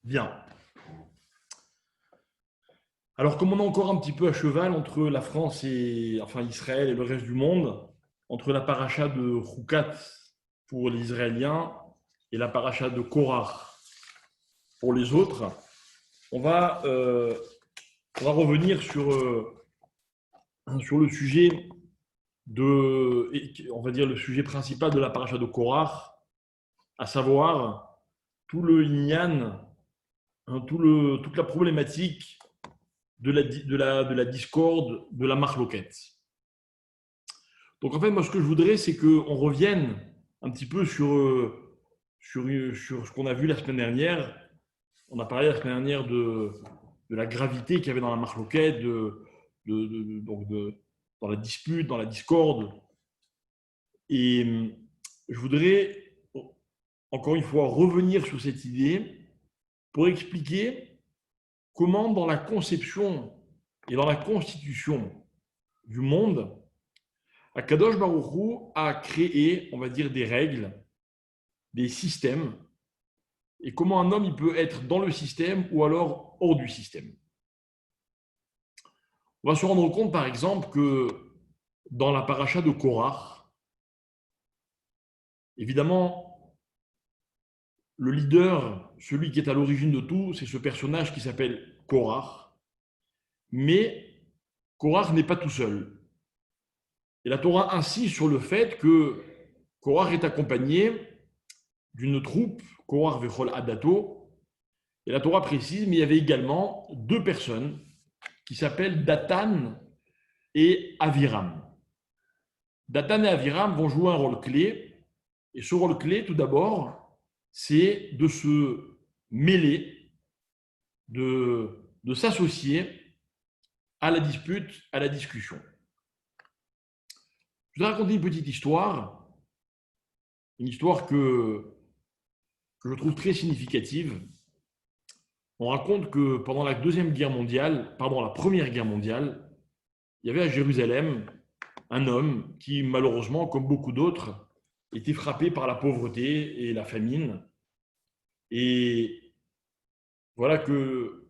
Bien. Alors, comme on est encore un petit peu à cheval entre la France et enfin Israël et le reste du monde, entre la paracha de Choukat pour les Israéliens et la paracha de Korah pour les autres, on va, euh, on va revenir sur le sujet on va dire le sujet principal de la paracha de Korah, à savoir tout le inyan, hein, toute la problématique de la discorde, de la marloquette. Donc en fait, moi ce que je voudrais, c'est qu'on revienne un petit peu sur ce qu'on a vu la semaine dernière. On a parlé la semaine dernière de la gravité qu'il y avait dans la marloquette, dans la dispute, dans la discorde. Et je voudrais encore une fois revenir sur cette idée pour expliquer comment dans la conception et dans la constitution du monde, Akadosh Baruch Hu a créé, on va dire, des règles, des systèmes, et comment un homme il peut être dans le système ou alors hors du système. On va se rendre compte, par exemple, que dans la paracha de Korah, évidemment, le leader, celui qui est à l'origine de tout, c'est ce personnage qui s'appelle Korah, mais Korah n'est pas tout seul. Et la Torah insiste sur le fait que Korah est accompagné d'une troupe, Korah Vechol Adato, et la Torah précise, mais il y avait également deux personnes qui s'appellent Datan et Aviram. Datan et Aviram vont jouer un rôle clé, et ce rôle clé, tout d'abord, c'est de se mêler, de s'associer à la dispute, à la discussion. Je vais raconter une petite histoire, une histoire que je trouve très significative. On raconte que pendant la Première Guerre mondiale, il y avait à Jérusalem un homme qui, malheureusement, comme beaucoup d'autres, était frappé par la pauvreté et la famine. Et voilà que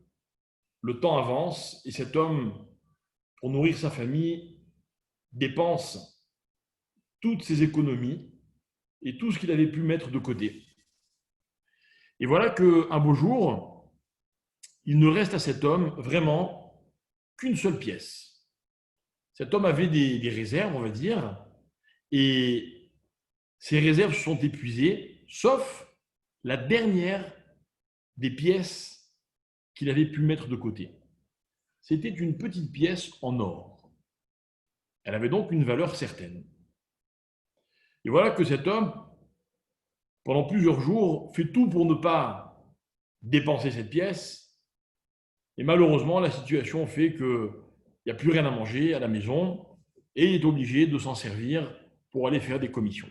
le temps avance et cet homme, pour nourrir sa famille, dépense toutes ses économies et tout ce qu'il avait pu mettre de côté. Et voilà qu'un beau jour, il ne reste à cet homme vraiment qu'une seule pièce. Cet homme avait des réserves, on va dire, et ces réserves se sont épuisées, sauf la dernière des pièces qu'il avait pu mettre de côté. C'était une petite pièce en or. Elle avait donc une valeur certaine. Et voilà que cet homme, pendant plusieurs jours, fait tout pour ne pas dépenser cette pièce. Et malheureusement, la situation fait qu'il n'y a plus rien à manger à la maison et il est obligé de s'en servir pour aller faire des commissions.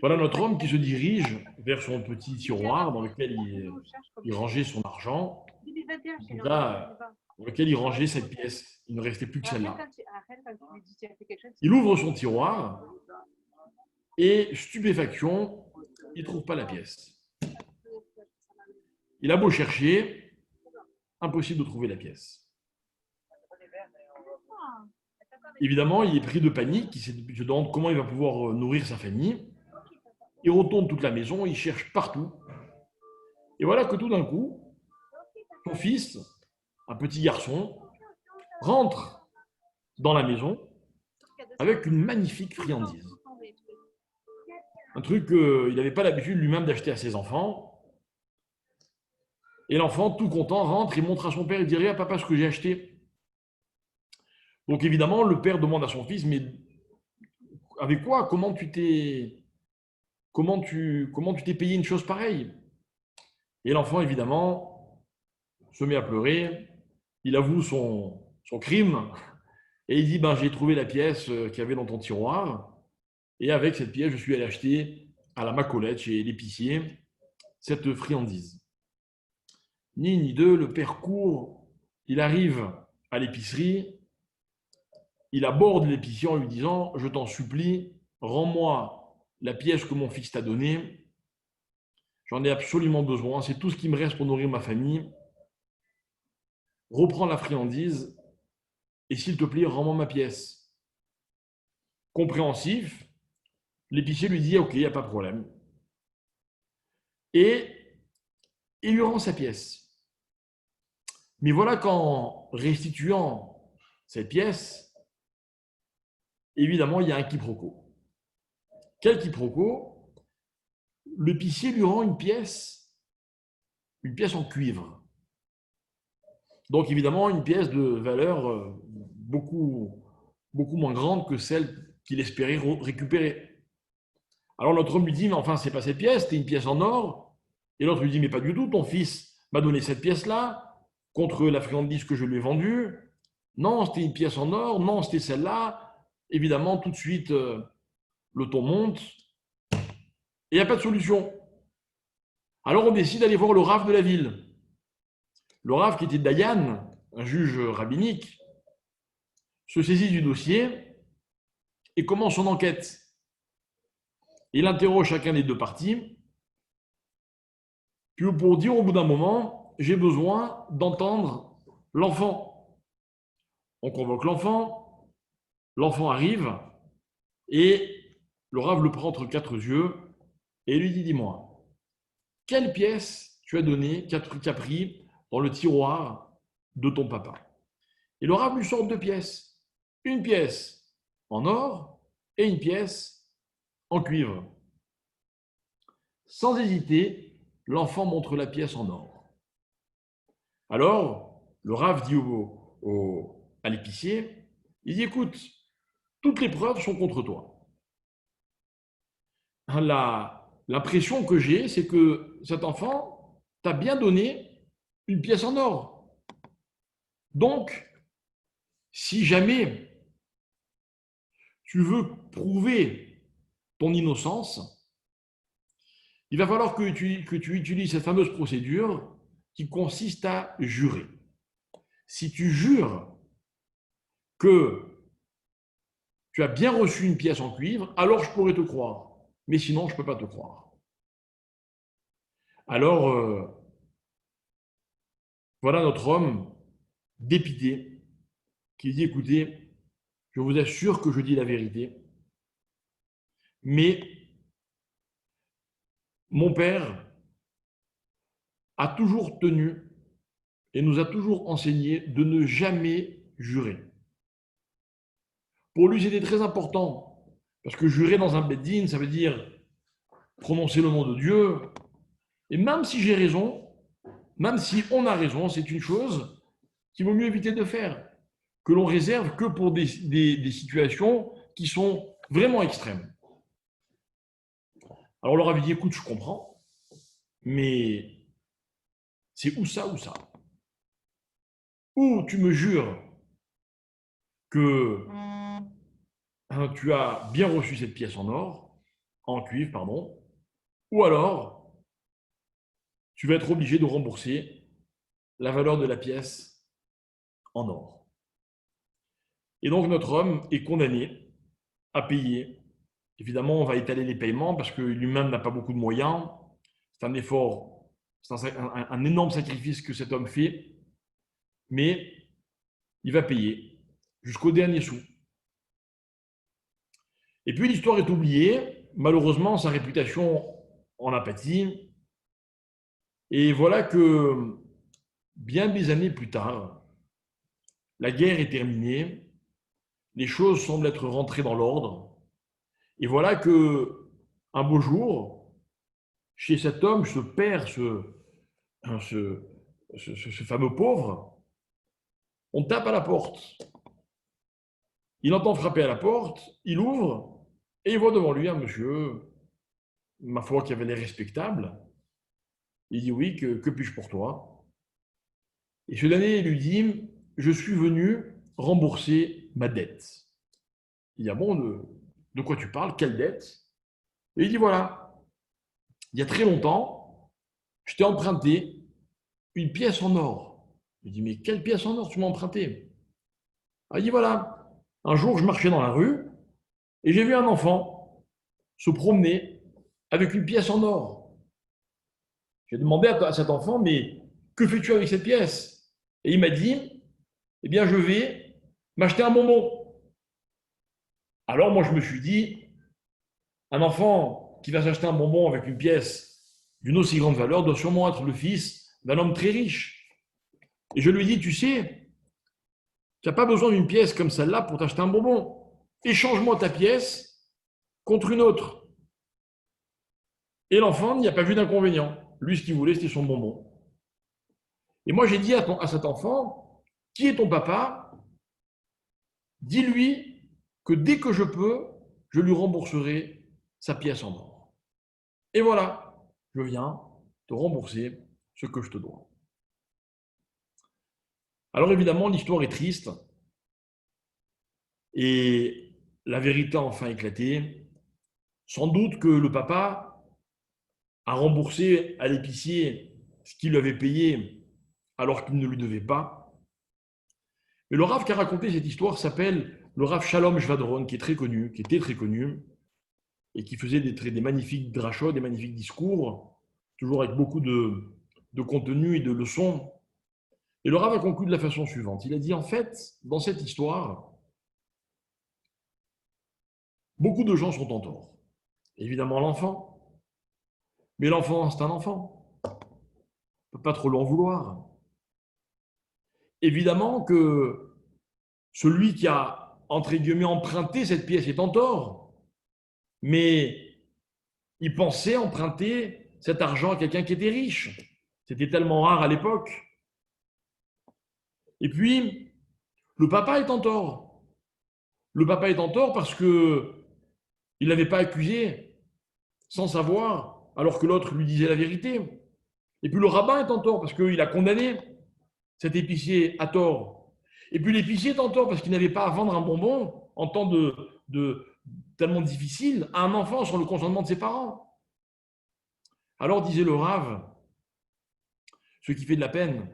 Voilà notre homme qui se dirige vers son petit tiroir dans lequel il rangeait son argent, dans lequel il rangeait cette pièce. Il ne restait plus que celle-là. Il ouvre son tiroir et, stupéfaction, il ne trouve pas la pièce. Il a beau chercher, impossible de trouver la pièce. Évidemment, il est pris de panique, il se demande comment il va pouvoir nourrir sa famille. Il retourne toute la maison, il cherche partout. Et voilà que tout d'un coup, son fils, un petit garçon, rentre dans la maison avec une magnifique friandise. Un truc qu'il n'avait pas l'habitude lui-même d'acheter à ses enfants. Et l'enfant, tout content, rentre et montre à son père, il dit: regarde papa ce que j'ai acheté. Donc évidemment, le père demande à son fils: mais avec quoi? Comment tu t'es payé une chose pareille? Et l'enfant, évidemment, se met à pleurer, il avoue son crime, et il dit: ben, j'ai trouvé la pièce qu'il y avait dans ton tiroir, et avec cette pièce, je suis allé acheter à la Macolette, chez l'épicier, cette friandise. Ni une ni deux, le père court, il arrive à l'épicerie, il aborde l'épicier en lui disant: je t'en supplie, rends-moi la pièce que mon fils t'a donnée. j'en ai absolument besoin, c'est tout ce qui me reste pour nourrir ma famille. Reprends la friandise et s'il te plaît, rends-moi ma pièce. Compréhensif, l'épicier lui dit, ok, il n'y a pas de problème. Et il lui rend sa pièce. Mais voilà qu'en restituant cette pièce, évidemment, il y a un quiproquo. Quel quiproquo? L'épicier lui rend une pièce en cuivre. Donc évidemment, une pièce de valeur beaucoup moins grande que celle qu'il espérait récupérer. Alors notre homme lui dit, mais enfin, c'est pas cette pièce, c'était une pièce en or. Et l'autre lui dit, mais pas du tout, ton fils m'a donné cette pièce-là contre la friandise que je lui ai vendue. Non, c'était une pièce en or, non, c'était celle-là. Évidemment, tout de suite, le ton monte et il n'y a pas de solution. Alors on décide d'aller voir le Rav de la ville. Le Rav, qui était Dayan, un juge rabbinique, se saisit du dossier et commence son enquête. Il interroge chacun des deux parties, puis pour dire au bout d'un moment, j'ai besoin d'entendre l'enfant. On convoque l'enfant, l'enfant arrive et le Rav le prend entre quatre yeux et lui dit, dis-moi, quelle pièce tu as donnée, qu'a pris dans le tiroir de ton papa? Et le Rav lui sort deux pièces. Une pièce en or et une pièce en cuivre. Sans hésiter, l'enfant montre la pièce en or. Alors, le Rav dit à l'épicier, il dit, écoute, toutes les preuves sont contre toi. L'impression que j'ai, c'est que cet enfant t'a bien donné une pièce en or. Donc, si jamais tu veux prouver ton innocence, il va falloir que tu utilises cette fameuse procédure qui consiste à jurer. Si tu jures que tu as bien reçu une pièce en cuivre, alors je pourrais te croire. Mais sinon, je ne peux pas te croire. Alors, voilà notre homme dépité qui dit, écoutez, je vous assure que je dis la vérité, mais mon père a toujours tenu et nous a toujours enseigné de ne jamais jurer. Pour lui, c'était très important, parce que jurer dans un bed-din, ça veut dire prononcer le nom de Dieu. Et même si j'ai raison, même si on a raison, c'est une chose qu'il vaut mieux éviter de faire, que l'on réserve que pour des situations qui sont vraiment extrêmes. Alors on leur avait dit, écoute, je comprends, mais c'est ou ça ou ça. Ou tu me jures que tu as bien reçu cette pièce en or, en cuivre, pardon, ou alors tu vas être obligé de rembourser la valeur de la pièce en or. Et donc notre homme est condamné à payer. Évidemment, on va étaler les paiements parce que lui-même n'a pas beaucoup de moyens. C'est un effort, c'est un énorme sacrifice que cet homme fait, mais il va payer jusqu'au dernier sou. Et puis l'histoire est oubliée. Malheureusement, sa réputation en a pâti. Et voilà que bien des années plus tard, la guerre est terminée, les choses semblent être rentrées dans l'ordre. Et voilà que un beau jour, chez cet homme, ce père, ce fameux pauvre, on tape à la porte. Il entend frapper à la porte, il ouvre et il voit devant lui un monsieur, ma foi, qui avait l'air respectable. Il dit, oui, que puis-je pour toi? Et ce dernier lui dit, je suis venu rembourser ma dette. Il dit, ah bon, de quoi tu parles? Quelle dette? Et il dit, voilà, il y a très longtemps, je t'ai emprunté une pièce en or. Il dit, mais quelle pièce en or tu m'as emprunté? Il dit, voilà, un jour, je marchais dans la rue et j'ai vu un enfant se promener avec une pièce en or. J'ai demandé à cet enfant, mais que fais-tu avec cette pièce? Et il m'a dit, eh bien, je vais m'acheter un bonbon. Alors moi, je me suis dit, un enfant qui va s'acheter un bonbon avec une pièce d'une aussi grande valeur doit sûrement être le fils d'un homme très riche. Et je lui ai dit, tu sais, tu n'as pas besoin d'une pièce comme celle-là pour t'acheter un bonbon. Échange-moi ta pièce contre une autre. Et l'enfant n'y a pas vu d'inconvénient. Lui, ce qu'il voulait, c'était son bonbon. Et moi, j'ai dit à cet enfant, qui est ton papa? Dis-lui que dès que je peux, je lui rembourserai sa pièce en or. Et voilà, je viens te rembourser ce que je te dois. Alors évidemment, l'histoire est triste et la vérité a enfin éclaté. Sans doute que le papa a remboursé à l'épicier ce qu'il lui avait payé alors qu'il ne lui devait pas. Mais le Rav qui a raconté cette histoire s'appelle le Rav Shalom Shvadron, qui est très connu, qui était très connu, et qui faisait des magnifiques drachot, des magnifiques discours, toujours avec beaucoup de contenu et de leçons. Et le Rav a conclu de la façon suivante. Il a dit, en fait, dans cette histoire, beaucoup de gens sont en tort. Évidemment l'enfant, mais l'enfant, c'est un enfant. On ne peut pas trop l'en vouloir. Évidemment que celui qui a, entre guillemets, emprunté cette pièce est en tort, mais il pensait emprunter cet argent à quelqu'un qui était riche. C'était tellement rare à l'époque. Et puis, le papa est en tort. Le papa est en tort parce que il n'avait pas accusé sans savoir, alors que l'autre lui disait la vérité. Et puis le rabbin est en tort parce qu'il a condamné cet épicier à tort. Et puis l'épicier est en tort parce qu'il n'avait pas à vendre un bonbon en temps de tellement difficile à un enfant sur le consentement de ses parents. Alors disait le Rav, ce qui fait de la peine,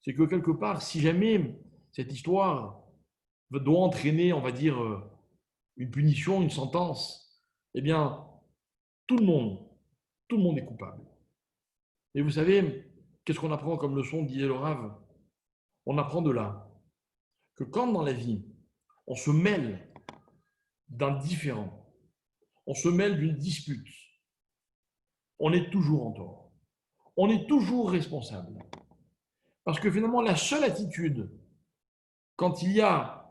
c'est que quelque part, si jamais cette histoire doit entraîner, on va dire, une punition, une sentence, eh bien, tout le monde, tout le monde est coupable. Et vous savez, qu'est-ce qu'on apprend comme leçon, disait le Rav? On apprend de là que quand dans la vie, on se mêle d'un différend, on se mêle d'une dispute, on est toujours en tort. On est toujours responsable. Parce que finalement, la seule attitude, quand il y a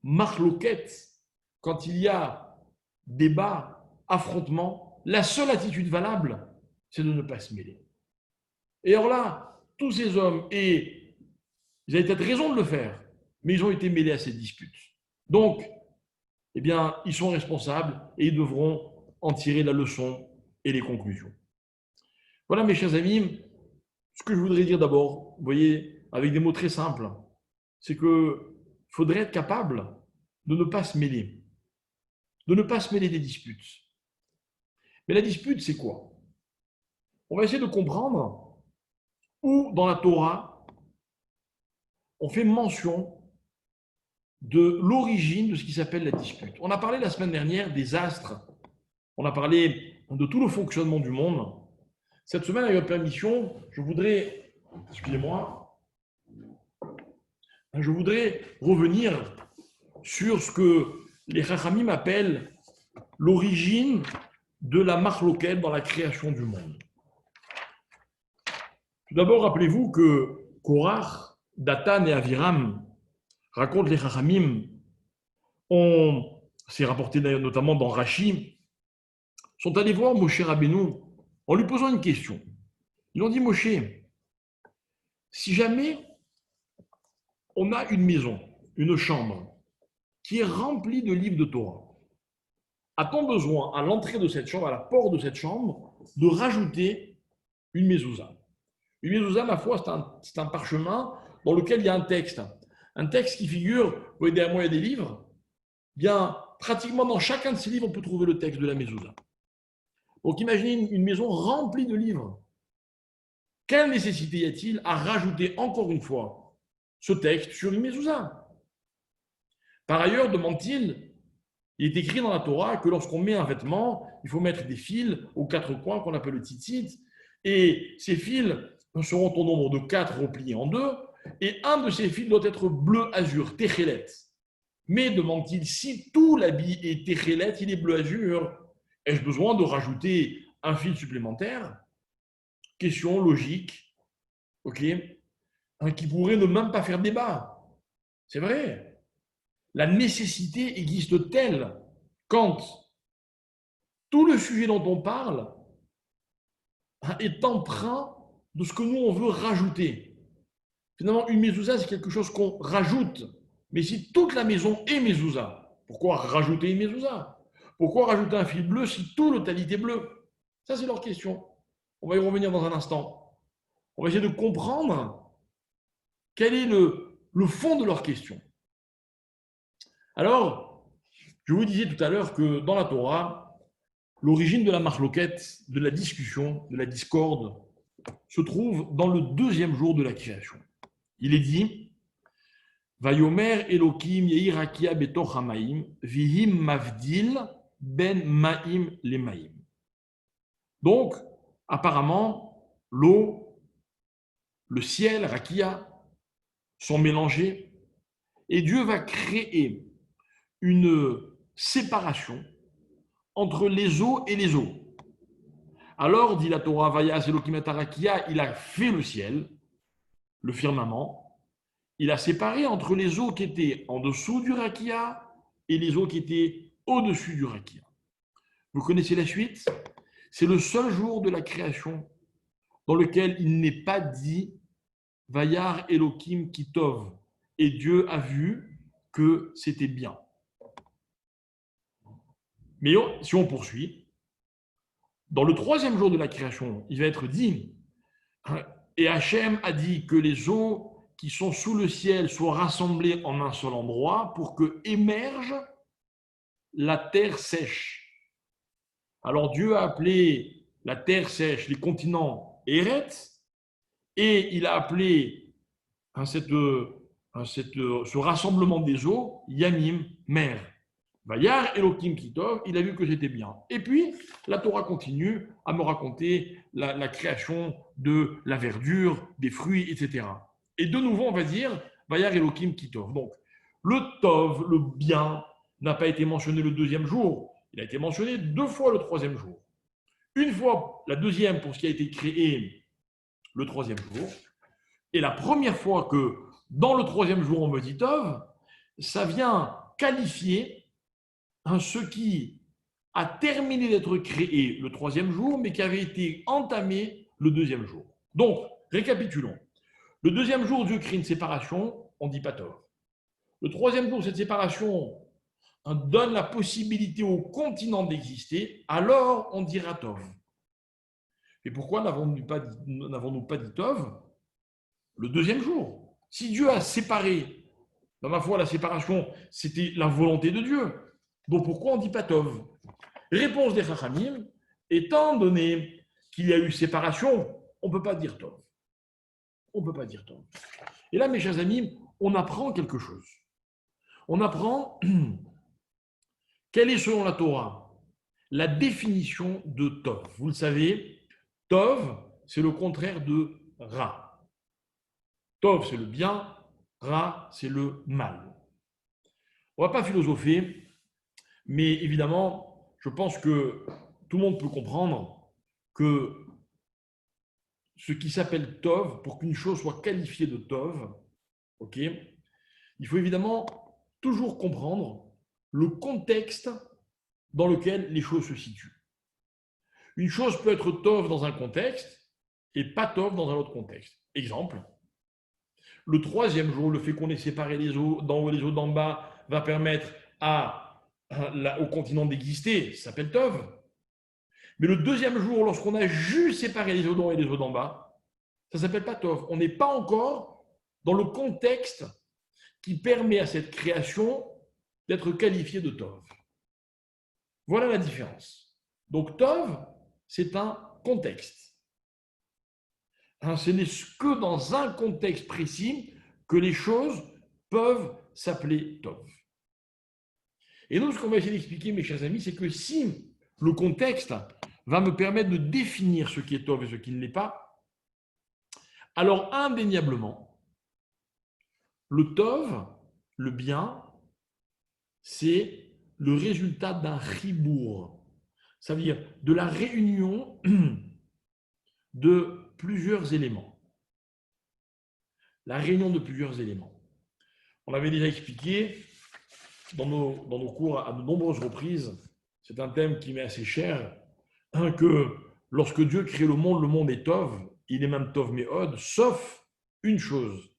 marloquette, quand il y a débat, affrontement, la seule attitude valable, c'est de ne pas se mêler. Et alors là, tous ces hommes, et ils avaient peut-être raison de le faire, mais ils ont été mêlés à cette dispute. Donc, eh bien, ils sont responsables et ils devront en tirer la leçon et les conclusions. Voilà, mes chers amis, ce que je voudrais dire d'abord, vous voyez, avec des mots très simples, c'est qu'il faudrait être capable de ne pas se mêler, de ne pas se mêler des disputes. Mais la dispute, c'est quoi? On va essayer de comprendre où, dans la Torah, on fait mention de l'origine de ce qui s'appelle la dispute. On a parlé la semaine dernière des astres, on a parlé de tout le fonctionnement du monde. Cette semaine, avec votre permission, je voudrais, excusez-moi, je voudrais revenir sur ce que les Chachamim appellent l'origine de la marloquette dans la création du monde. Tout d'abord, rappelez-vous que Korach, Datan et Aviram, racontent les Chachamim, c'est rapporté notamment dans Rashi, sont allés voir Moshe Rabbeinu en lui posant une question. Ils ont dit, Moshe, si jamais on a une maison, une chambre, qui est remplie de livres de Torah, a-t-on besoin, à l'entrée de cette chambre, à la porte de cette chambre, de rajouter une mezouza? Une mezouza, ma foi, c'est un parchemin dans lequel il y a un texte. Un texte qui figure, vous voyez derrière moi, il y a des livres. Bien, pratiquement dans chacun de ces livres, on peut trouver le texte de la mezouza. Donc imaginez une maison remplie de livres. Quelle nécessité y a-t-il à rajouter encore une fois ce texte sur une mezouza? Par ailleurs, demande-t-il, il est écrit dans la Torah que lorsqu'on met un vêtement, il faut mettre des fils aux quatre coins qu'on appelle le tzitzit. Et ces fils seront au nombre de 4 repliés en deux, et un de ces fils doit être bleu azur, Techelet. Mais demande-t-il, si tout l'habit est Techelet, il est bleu azur, ai-je besoin de rajouter un fil supplémentaire? Question logique, ok, qui pourrait ne même pas faire débat. C'est vrai. La nécessité existe telle quand tout le sujet dont on parle est empreint de ce que nous, on veut rajouter. Finalement, une mezouza, c'est quelque chose qu'on rajoute. Mais si toute la maison est mezouza, pourquoi rajouter une mezouza? Pourquoi rajouter un fil bleu si tout le talit est bleu? Ça, c'est leur question. On va y revenir dans un instant. On va essayer de comprendre quel est le fond de leur question. Alors, je vous disais tout à l'heure que dans la Torah, l'origine de la marloquette, de la discussion, de la discorde, se trouve dans le deuxième jour de la création. Il est dit Vayomer Elokim Yeirakia Betoch Hamaim, Vihim Mavdil Ben Maim Lemaim. Donc, apparemment, l'eau, le ciel, Rakia, sont mélangés et Dieu va créer une séparation entre les eaux et les eaux. Alors, dit la Torah, Vayas Elokim et Rakia, il a fait le ciel, le firmament, il a séparé entre les eaux qui étaient en dessous du rakia et les eaux qui étaient au-dessus du rakia. Vous connaissez la suite? C'est le seul jour de la création dans lequel il n'est pas dit Vayar Elohim Kitov et Dieu a vu que c'était bien. Mais si on poursuit, dans le troisième jour de la création, il va être dit et Hachem a dit que les eaux qui sont sous le ciel soient rassemblées en un seul endroit pour que émerge la terre sèche. Alors Dieu a appelé la terre sèche, les continents Eretz, et il a appelé ce rassemblement des eaux Yamim, mer. Vayar Elohim Kitov, il a vu que c'était bien. Et puis, la Torah continue à me raconter la création de la verdure, des fruits, etc. Et de nouveau, on va dire Vayar Elohim Kitov. Donc, le Tov, le bien, n'a pas été mentionné le deuxième jour. Il a été mentionné 2 fois le troisième jour. Une fois, la deuxième pour ce qui a été créé le troisième jour. Et la première fois que dans le troisième jour, on me dit Tov, ça vient qualifier ce qui a terminé d'être créé le troisième jour, mais qui avait été entamé le deuxième jour. Donc, récapitulons. Le deuxième jour, Dieu crée une séparation, on dit pas Tov. Le troisième jour, cette séparation donne la possibilité au continent d'exister, alors on dira Tov. Et pourquoi n'avons-nous pas dit Tov le deuxième jour? Si Dieu a séparé, dans ma foi, la séparation, c'était la volonté de Dieu. Donc pourquoi on dit pas Tov? Réponse des Chachamim, étant donné qu'il y a eu séparation, on ne peut pas dire Tov. On ne peut pas dire Tov. Et là, mes chers amis, on apprend quelque chose. On apprend quelle est, selon la Torah, la définition de Tov. Vous le savez, Tov, c'est le contraire de Ra. Tov, c'est le bien, Ra, c'est le mal. On ne va pas philosopher, mais évidemment, je pense que tout le monde peut comprendre que ce qui s'appelle Tov, pour qu'une chose soit qualifiée de Tov, il faut évidemment toujours comprendre le contexte dans lequel les choses se situent. Une chose peut être Tov dans un contexte et pas Tov dans un autre contexte. Exemple, le troisième jour, le fait qu'on ait séparé les eaux d'en haut et les eaux d'en bas va permettre au continent d'exister, ça s'appelle Tov. Mais le deuxième jour, lorsqu'on a juste séparé les eaux d'en haut et les eaux d'en bas, ça ne s'appelle pas Tov. On n'est pas encore dans le contexte qui permet à cette création d'être qualifiée de Tov. Voilà la différence. Donc Tov, c'est un contexte. Ce n'est que dans un contexte précis que les choses peuvent s'appeler Tov. Et donc, ce qu'on va essayer d'expliquer, mes chers amis, c'est que si le contexte va me permettre de définir ce qui est Tov et ce qui ne l'est pas, alors indéniablement, le Tov, le bien, c'est le résultat d'un chibour. Ça veut dire de la réunion de plusieurs éléments. La réunion de plusieurs éléments. On avait déjà expliqué dans nos cours à de nombreuses reprises, c'est un thème qui m'est assez cher, que lorsque Dieu crée le monde est Tov, il est même Tov Me'od, sauf une chose,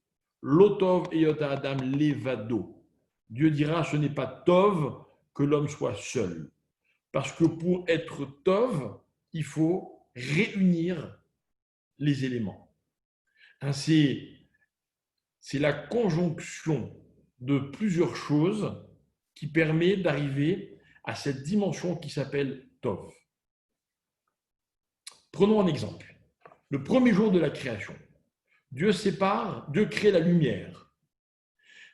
Lotov Eyota Adam Levado. Dieu dira, ce n'est pas Tov que l'homme soit seul. Parce que pour être Tov, il faut réunir les éléments. C'est la conjonction de plusieurs choses qui permet d'arriver à cette dimension qui s'appelle Tov. Prenons un exemple. Le premier jour de la création, Dieu crée la lumière.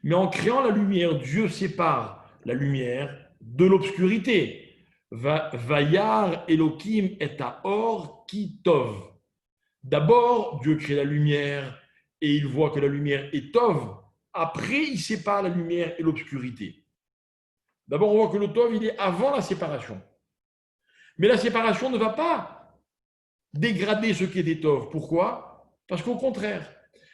Mais en créant la lumière, Dieu sépare la lumière de l'obscurité. Vayar Elohim et Haor ki Tov. D'abord, Dieu crée la lumière et il voit que la lumière est Tov. Après, il sépare la lumière et l'obscurité. D'abord, on voit que le Tov, il est avant la séparation. Mais la séparation ne va pas dégrader ce qui était Tov. Pourquoi? Parce qu'au contraire,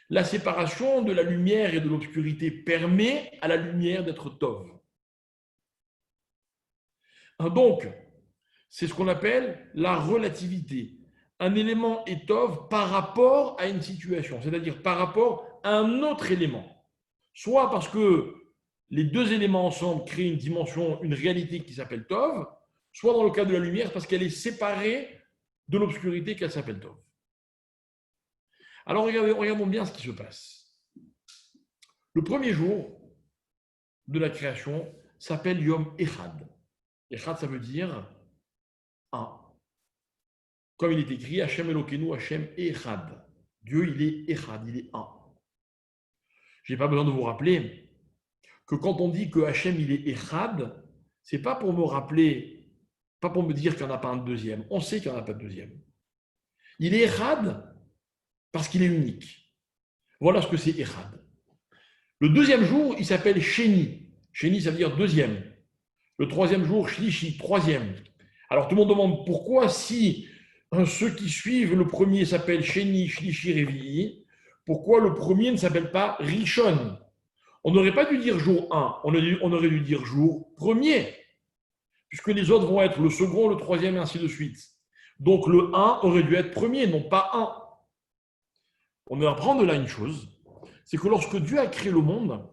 la séparation de la lumière et de l'obscurité permet à la lumière d'être Tov. Donc, c'est ce qu'on appelle la relativité. Un élément est Tov par rapport à une situation, c'est-à-dire par rapport à un autre élément. Soit parce que les deux éléments ensemble créent une dimension, une réalité qui s'appelle Tov, soit dans le cas de la lumière parce qu'elle est séparée de l'obscurité qu'elle s'appelle Tov. Alors regardons bien ce qui se passe. Le premier jour de la création s'appelle Yom Echad. Echad, ça veut dire un. Comme il est écrit, Hachem Elokeinu, Hachem Echad. Dieu, il est Echad, il est un. Je n'ai pas besoin de vous rappeler que quand on dit que Hachem, il est Echad, ce n'est pas pour me rappeler, pas pour me dire qu'il n'y en a pas un deuxième. On sait qu'il n'y en a pas de deuxième. Il est Echad parce qu'il est unique. Voilà ce que c'est Echad. Le deuxième jour, il s'appelle Sheni. Sheni, ça veut dire deuxième. Le troisième jour, Shlishi, troisième. Alors tout le monde demande pourquoi si ceux qui suivent le premier s'appellent Sheni, Shlishi, Revi'i, pourquoi le premier ne s'appelle pas Rishon? On n'aurait pas dû dire jour 1, on aurait dû dire jour premier, puisque les autres vont être le second, le troisième et ainsi de suite. Donc le 1 aurait dû être premier, non pas 1. On apprend de là une chose, c'est que lorsque Dieu a créé le monde,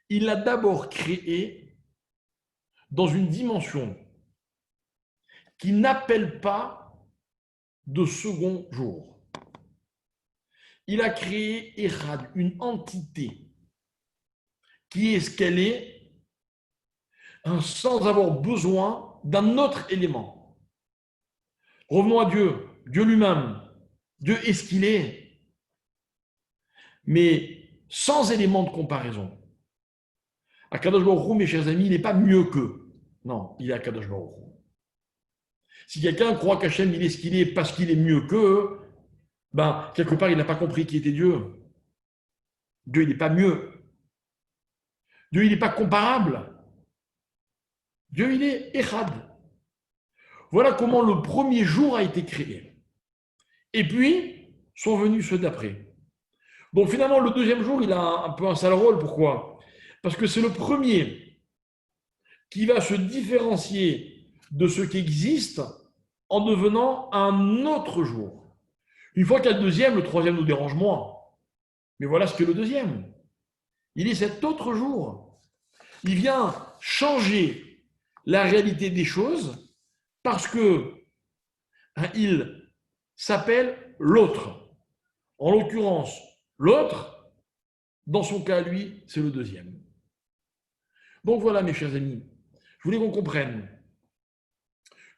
il l'a d'abord créé dans une dimension qui n'appelle pas de second jour. Il a créé Echad, une entité qui est ce qu'elle est, sans avoir besoin d'un autre élément. Revenons à Dieu, Dieu lui-même. Dieu est ce qu'il est, mais sans élément de comparaison. Akadosh Baruch Hu, mes chers amis, il n'est pas mieux qu'eux. Non, il est Akadosh Baruch Hu. Si quelqu'un croit qu'Hachem, il est ce qu'il est parce qu'il est mieux qu'eux, ben, quelque part, il n'a pas compris qui était Dieu. Dieu, il n'est pas mieux. Dieu, il n'est pas comparable. Dieu, il est Echad. Voilà comment le premier jour a été créé. Et puis, sont venus ceux d'après. Donc finalement, le deuxième jour, il a un peu un sale rôle. Pourquoi? Parce que c'est le premier qui va se différencier de ce qui existe en devenant un autre jour. Une fois qu'il y a le deuxième, le troisième nous dérange moins. Mais voilà ce qu'est le deuxième. Il est cet autre jour. Il vient changer la réalité des choses parce que il s'appelle l'autre. En l'occurrence, l'autre, dans son cas, lui, c'est le deuxième. Donc voilà, mes chers amis, je voulais qu'on comprenne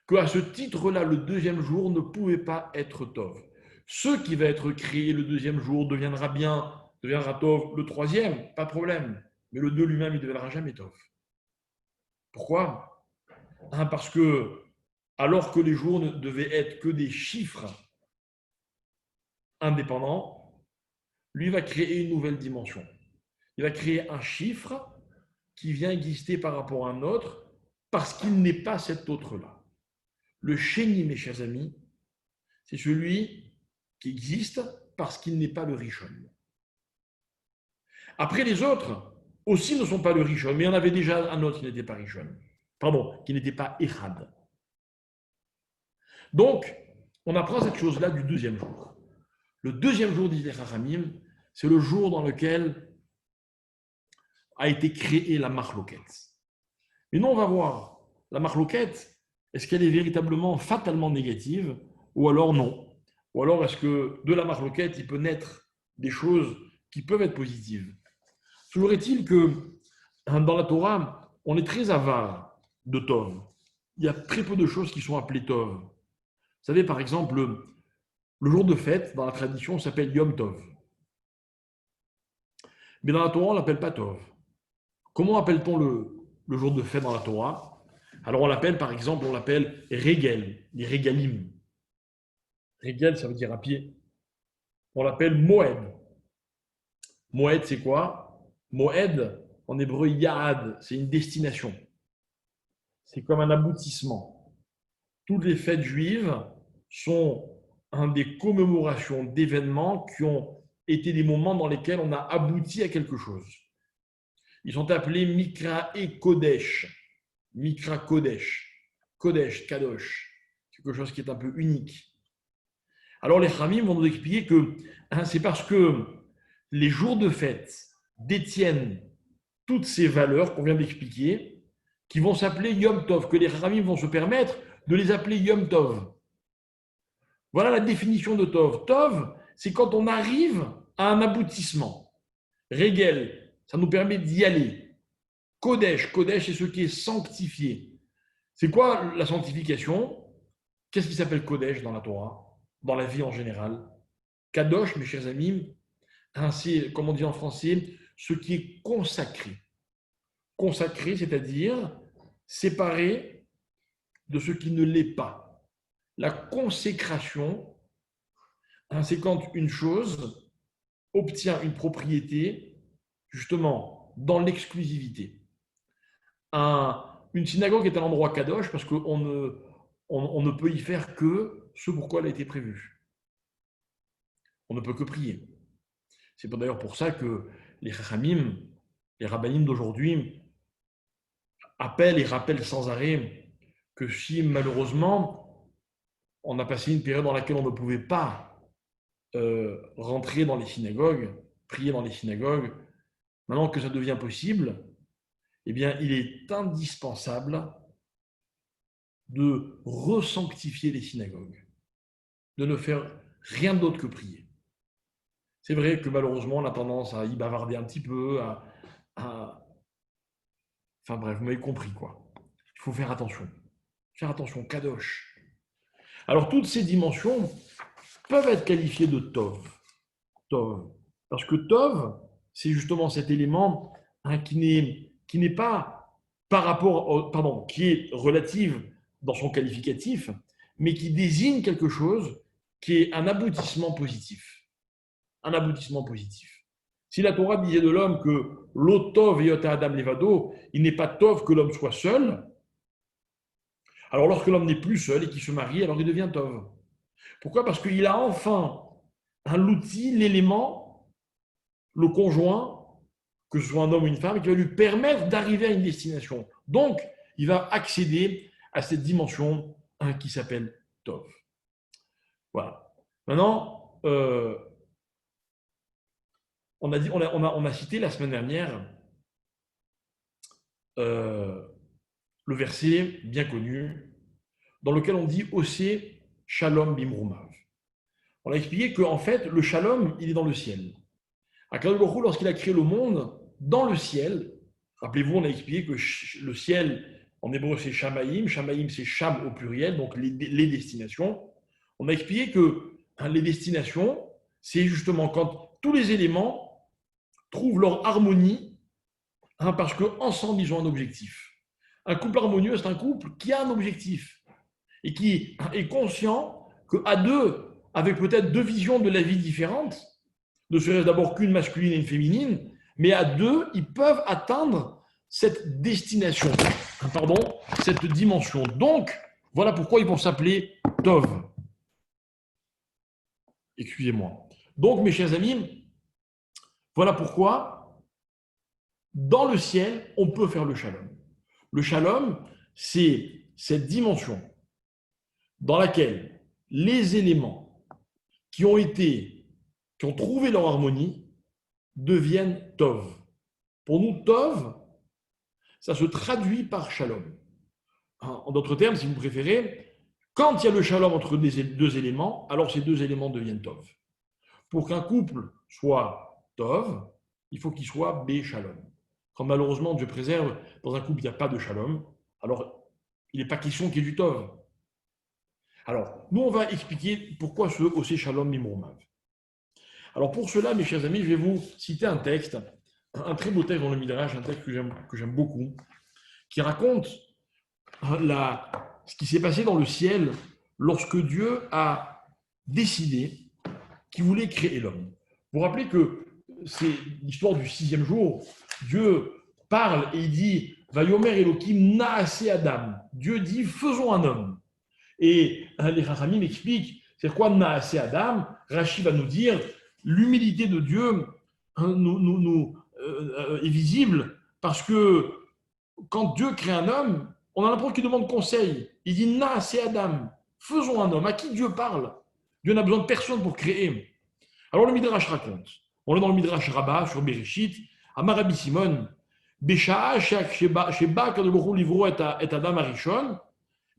qu'à ce titre-là, le deuxième jour ne pouvait pas être Tov. Ce qui va être créé le deuxième jour deviendra Tov le troisième, pas de problème. Mais le deux lui-même, il ne deviendra jamais Tov. Pourquoi? Parce que alors que les jours ne devaient être que des chiffres indépendants, lui va créer une nouvelle dimension. Il va créer un chiffre qui vient exister par rapport à un autre parce qu'il n'est pas cet autre-là. Le chéni, mes chers amis, c'est celui qui existe parce qu'il n'est pas le rishon. Après, les autres aussi ne sont pas le rishon, mais il y en avait déjà un autre qui n'était pas rishon. Pardon, qui n'était pas echad. Donc, on apprend cette chose-là du deuxième jour. Le deuxième jour d'Israël Chachamim, c'est le jour dans lequel a été créée la marloquette. Mais nous, on va voir, la marloquette, est-ce qu'elle est véritablement fatalement négative ou alors non? Ou alors est-ce que de la marloquette, il peut naître des choses qui peuvent être positives? Toujours est-il que dans la Torah, on est très avare de Tov. Il y a très peu de choses qui sont appelées Tov. Vous savez, par exemple, le jour de fête, dans la tradition, s'appelle Yom Tov. Mais dans la Torah, on ne l'appelle pas Tov. Comment appelle-t-on le jour de fête dans la Torah? Alors on l'appelle, par exemple, on l'appelle Regel, les Regalim. Regel, ça veut dire à pied. On l'appelle Moed. Moed, c'est quoi? Moed, en hébreu, Yaad, c'est une destination. C'est comme un aboutissement. Toutes les fêtes juives sont des commémorations d'événements qui ont été des moments dans lesquels on a abouti à quelque chose. Ils sont appelés Mikra et Kodesh. Mikra Kodesh. Kodesh, Kadosh. Quelque chose qui est un peu unique. Alors les Khamim vont nous expliquer que c'est parce que les jours de fête détiennent toutes ces valeurs qu'on vient d'expliquer, qui vont s'appeler Yom Tov, que les Khamim vont se permettre de les appeler Yom Tov. Voilà la définition de Tov. Tov, c'est quand on arrive à un aboutissement. Regel, ça nous permet d'y aller. Kodesh, Kodesh, c'est ce qui est sanctifié. C'est quoi la sanctification? Qu'est-ce qui s'appelle Kodesh dans la Torah, dans la vie en général? Kadosh, mes chers amis, c'est, comme on dit en français, ce qui est consacré. Consacré, c'est-à-dire séparé de ce qui ne l'est pas. La consécration, c'est quand une chose obtient une propriété, justement, dans l'exclusivité. Une synagogue est un endroit kadosh parce qu'on ne peut y faire que ce pourquoi elle a été prévue. On ne peut que prier. C'est d'ailleurs pour ça que les chachamim, les rabbanim d'aujourd'hui, appellent et rappellent sans arrêt que si malheureusement on a passé une période dans laquelle on ne pouvait pas rentrer dans les synagogues, prier dans les synagogues, maintenant que ça devient possible, eh bien, il est indispensable de resanctifier les synagogues, de ne faire rien d'autre que prier. C'est vrai que malheureusement, on a tendance à y bavarder un petit peu, enfin bref, vous m'avez compris quoi. Il faut faire attention. Faire attention, kadosh. Alors, toutes ces dimensions peuvent être qualifiées de tov. Tov. Parce que tov, c'est justement cet élément qui n'est pas par rapport, qui est relative dans son qualificatif, mais qui désigne quelque chose qui est un aboutissement positif. Un aboutissement positif. Si la Torah disait de l'homme que l'otov et yota adam levado, il n'est pas tov que l'homme soit seul, alors lorsque l'homme n'est plus seul et qu'il se marie, alors il devient tov. Pourquoi? Parce qu'il a enfin l'outil, l'élément, le conjoint, que ce soit un homme ou une femme, qui va lui permettre d'arriver à une destination. Donc, il va accéder à cette dimension qui s'appelle tov. Voilà. Maintenant, on a cité la semaine dernière le verset bien connu dans lequel on dit Osé Shalom Bimrumav. On a expliqué qu'en fait, le Shalom, il est dans le ciel. Akadosh Baruch Hu, lorsqu'il a créé le monde, dans le ciel, rappelez-vous, on a expliqué que le ciel, en hébreu, c'est Shamaïm. Shamaïm, c'est Sham au pluriel, donc les destinations. On a expliqué que les destinations, c'est justement quand tous les éléments trouvent leur harmonie parce qu'ensemble, ils ont un objectif. Un couple harmonieux, c'est un couple qui a un objectif. et qui est conscient qu'à deux, avec peut-être deux visions de la vie différentes, ne serait-ce d'abord qu'une masculine et une féminine, mais à deux, ils peuvent atteindre cette destination, pardon, cette dimension. Donc, voilà pourquoi ils vont s'appeler Tov. Excusez-moi. Donc, mes chers amis, voilà pourquoi, dans le ciel, on peut faire le shalom. Le shalom, c'est cette dimension dans laquelle les éléments qui ont trouvé leur harmonie, deviennent Tov. Pour nous, Tov, ça se traduit par shalom. En d'autres termes, si vous préférez, quand il y a le shalom entre deux éléments, alors ces deux éléments deviennent Tov. Pour qu'un couple soit Tov, il faut qu'il soit Bé-Shalom. Quand malheureusement, Dieu préserve, dans un couple, il n'y a pas de Shalom, alors il n'est pas question qu'il y ait du Tov. Alors, nous, on va expliquer pourquoi ce Osé Shalom Mimromav. Alors, pour cela, mes chers amis, je vais vous citer un texte, un très beau texte dans le Midrash, un texte que j'aime beaucoup, qui raconte ce qui s'est passé dans le ciel lorsque Dieu a décidé qu'il voulait créer l'homme. Vous vous rappelez que c'est l'histoire du 6e jour. Dieu parle et il dit Vayomer Elohim naase Adam. Dieu dit faisons un homme. Et les Rachamim m'expliquent c'est quoi naase Adam. Rashi va nous dire l'humilité de Dieu est visible parce que quand Dieu crée un homme, on a l'impression qu'il demande conseil. Il dit naase Adam. Faisons un homme. À qui Dieu parle? Dieu n'a besoin de personne pour créer. Alors le Midrash raconte, on est dans le Midrash Rabbah sur Bereshit, Amar Rabbi Simon, Besha'a sheba kadosh livro et Adam Arishon,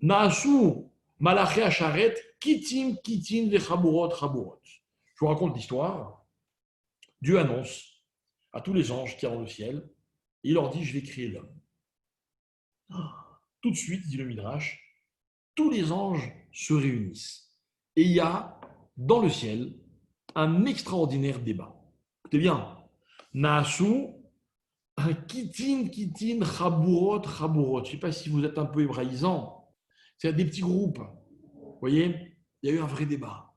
Naasu malaché Asharet, kitin lechaburot chaburot. Je vous raconte l'histoire. Dieu annonce à tous les anges qui sont dans le ciel, et il leur dit je vais créer l'homme. Tout de suite, dit le Midrash, tous les anges se réunissent. Et il y a dans le ciel un extraordinaire débat. Écoutez bien, Naasu, kitin, chaburot, chaburot. Je ne sais pas si vous êtes un peu hébraïsant. C'est des petits groupes. Vous voyez, il y a eu un vrai débat.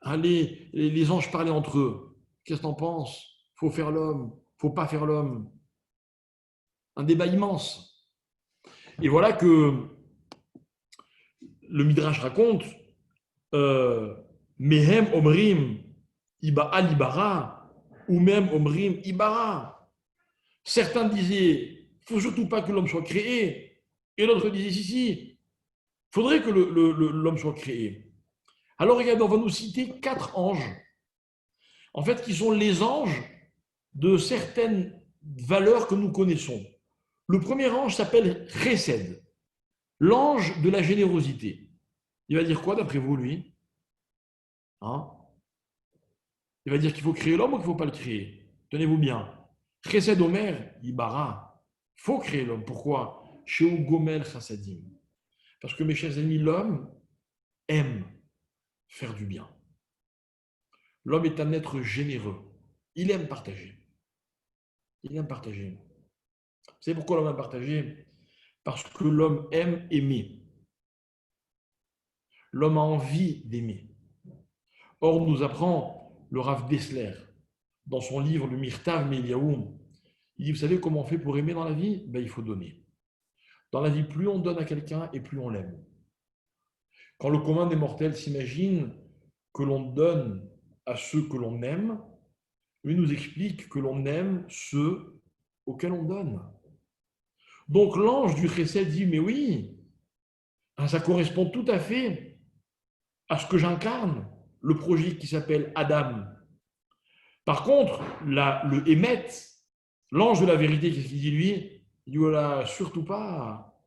Les anges parlaient entre eux. Qu'est-ce que tu en penses? Il faut faire l'homme, il ne faut pas faire l'homme. Un débat immense. Et voilà que le Midrash raconte Mehem Omrim Iba'a Libara ou même Omrim Ibara. Certains disaient il ne faut surtout pas que l'homme soit créé. Et l'autre disait si, il faudrait que l'homme soit créé. Alors regardez, on va nous citer 4 anges, en fait, qui sont les anges de certaines valeurs que nous connaissons. Le premier ange s'appelle Chesed, l'ange de la générosité. Il va dire quoi d'après vous, lui? Il va dire qu'il faut créer l'homme ou qu'il ne faut pas le créer? Tenez-vous bien. Chesed Omer, Ibara. Il faut créer l'homme. Pourquoi? Sheu Gomel Chassadim. Parce que mes chers amis, l'homme aime faire du bien. L'homme est un être généreux. Il aime partager. Il aime partager. Vous savez pourquoi l'homme aime partager? Parce que l'homme aime aimer. L'homme a envie d'aimer. Or, nous apprend le Rav Dessler dans son livre Le Mirtav Meliaoum. Il dit, vous savez comment on fait pour aimer dans la vie? Il faut donner. Dans la vie, plus on donne à quelqu'un et plus on l'aime. Quand le commun des mortels s'imagine que l'on donne à ceux que l'on aime, lui nous explique que l'on aime ceux auxquels on donne. Donc l'ange du Chesed dit, mais oui, ça correspond tout à fait à ce que j'incarne, le projet qui s'appelle Adam. Par contre, le Hémet, l'ange de la vérité, qu'est-ce qu'il dit lui? Il dit, voilà, surtout pas.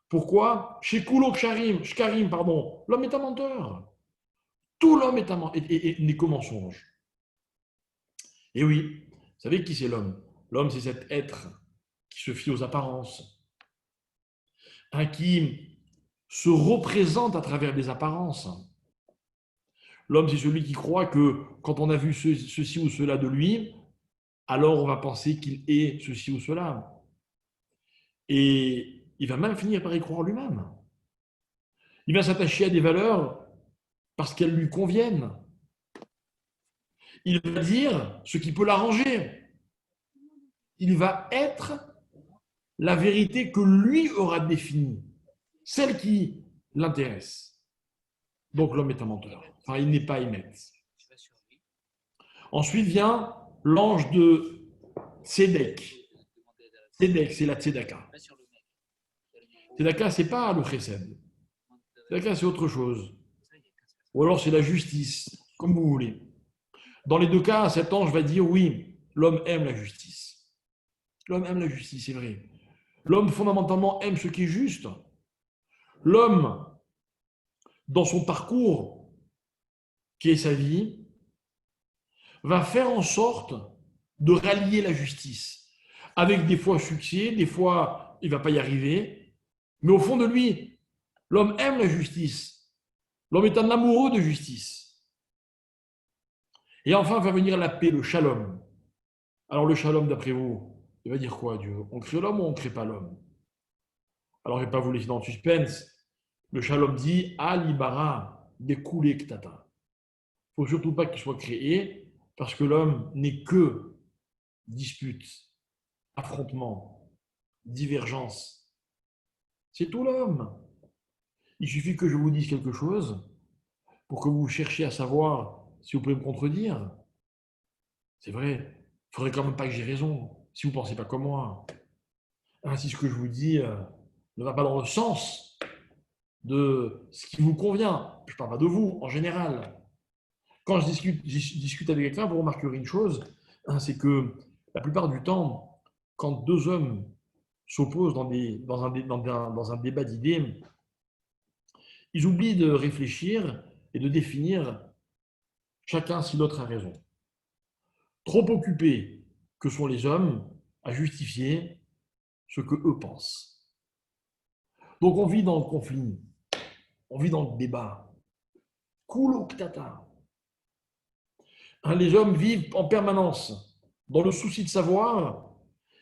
Pourquoi? Chez Kulo Shkarim, pardon, l'homme est un menteur. Tout l'homme n'est que mensonge. Et oui, vous savez qui c'est l'homme? L'homme, c'est cet être qui se fie aux apparences, qui se représente à travers des apparences. L'homme, c'est celui qui croit que quand on a vu ceci ou cela de lui, alors on va penser qu'il est ceci ou cela. Et il va même finir par y croire lui-même. Il va s'attacher à des valeurs parce qu'elles lui conviennent. Il va dire ce qui peut l'arranger. Il va être la vérité que lui aura définie, celle qui l'intéresse. Donc l'homme est un menteur. Enfin, il n'est pas Émet. Ensuite vient l'ange de Tzedek. Tzedek, c'est la Tzedaka. Tzedaka, ce n'est pas le Chesed. Tzedaka, c'est autre chose. Ou alors c'est la justice, comme vous voulez. Dans les deux cas, cet ange va dire oui, l'homme aime la justice. L'homme aime la justice, c'est vrai. L'homme fondamentalement aime ce qui est juste. L'homme, dans son parcours, qui est sa vie, va faire en sorte de rallier la justice. Avec des fois succès, des fois il ne va pas y arriver. Mais au fond de lui, l'homme aime la justice. L'homme est un amoureux de justice. Et enfin va venir la paix, le shalom. Alors le shalom, d'après vous, il va dire quoi, Dieu? On crée l'homme ou on ne crée pas l'homme? Alors je ne vais pas vous laisser dans le suspense. Le shalom dit Alibara découlé ktata. Il ne faut surtout pas qu'il soit créé parce que l'homme n'est que dispute, affrontement, divergence. C'est tout l'homme. Il suffit que je vous dise quelque chose pour que vous cherchiez à savoir si vous pouvez me contredire. C'est vrai, il ne faudrait quand même pas que j'ai raison si vous ne pensez pas comme moi. Si ce que je vous dis ne va pas dans le sens de ce qui vous convient. Je ne parle pas de vous, en général. Quand je discute avec quelqu'un, vous remarquerez une chose, c'est que la plupart du temps, quand deux hommes s'opposent dans un débat d'idées, ils oublient de réfléchir et de définir chacun si l'autre a raison. Trop occupés que sont les hommes à justifier ce que eux pensent. Donc on vit dans le conflit, on vit dans le débat. Koulouktata. Les hommes vivent en permanence dans le souci de savoir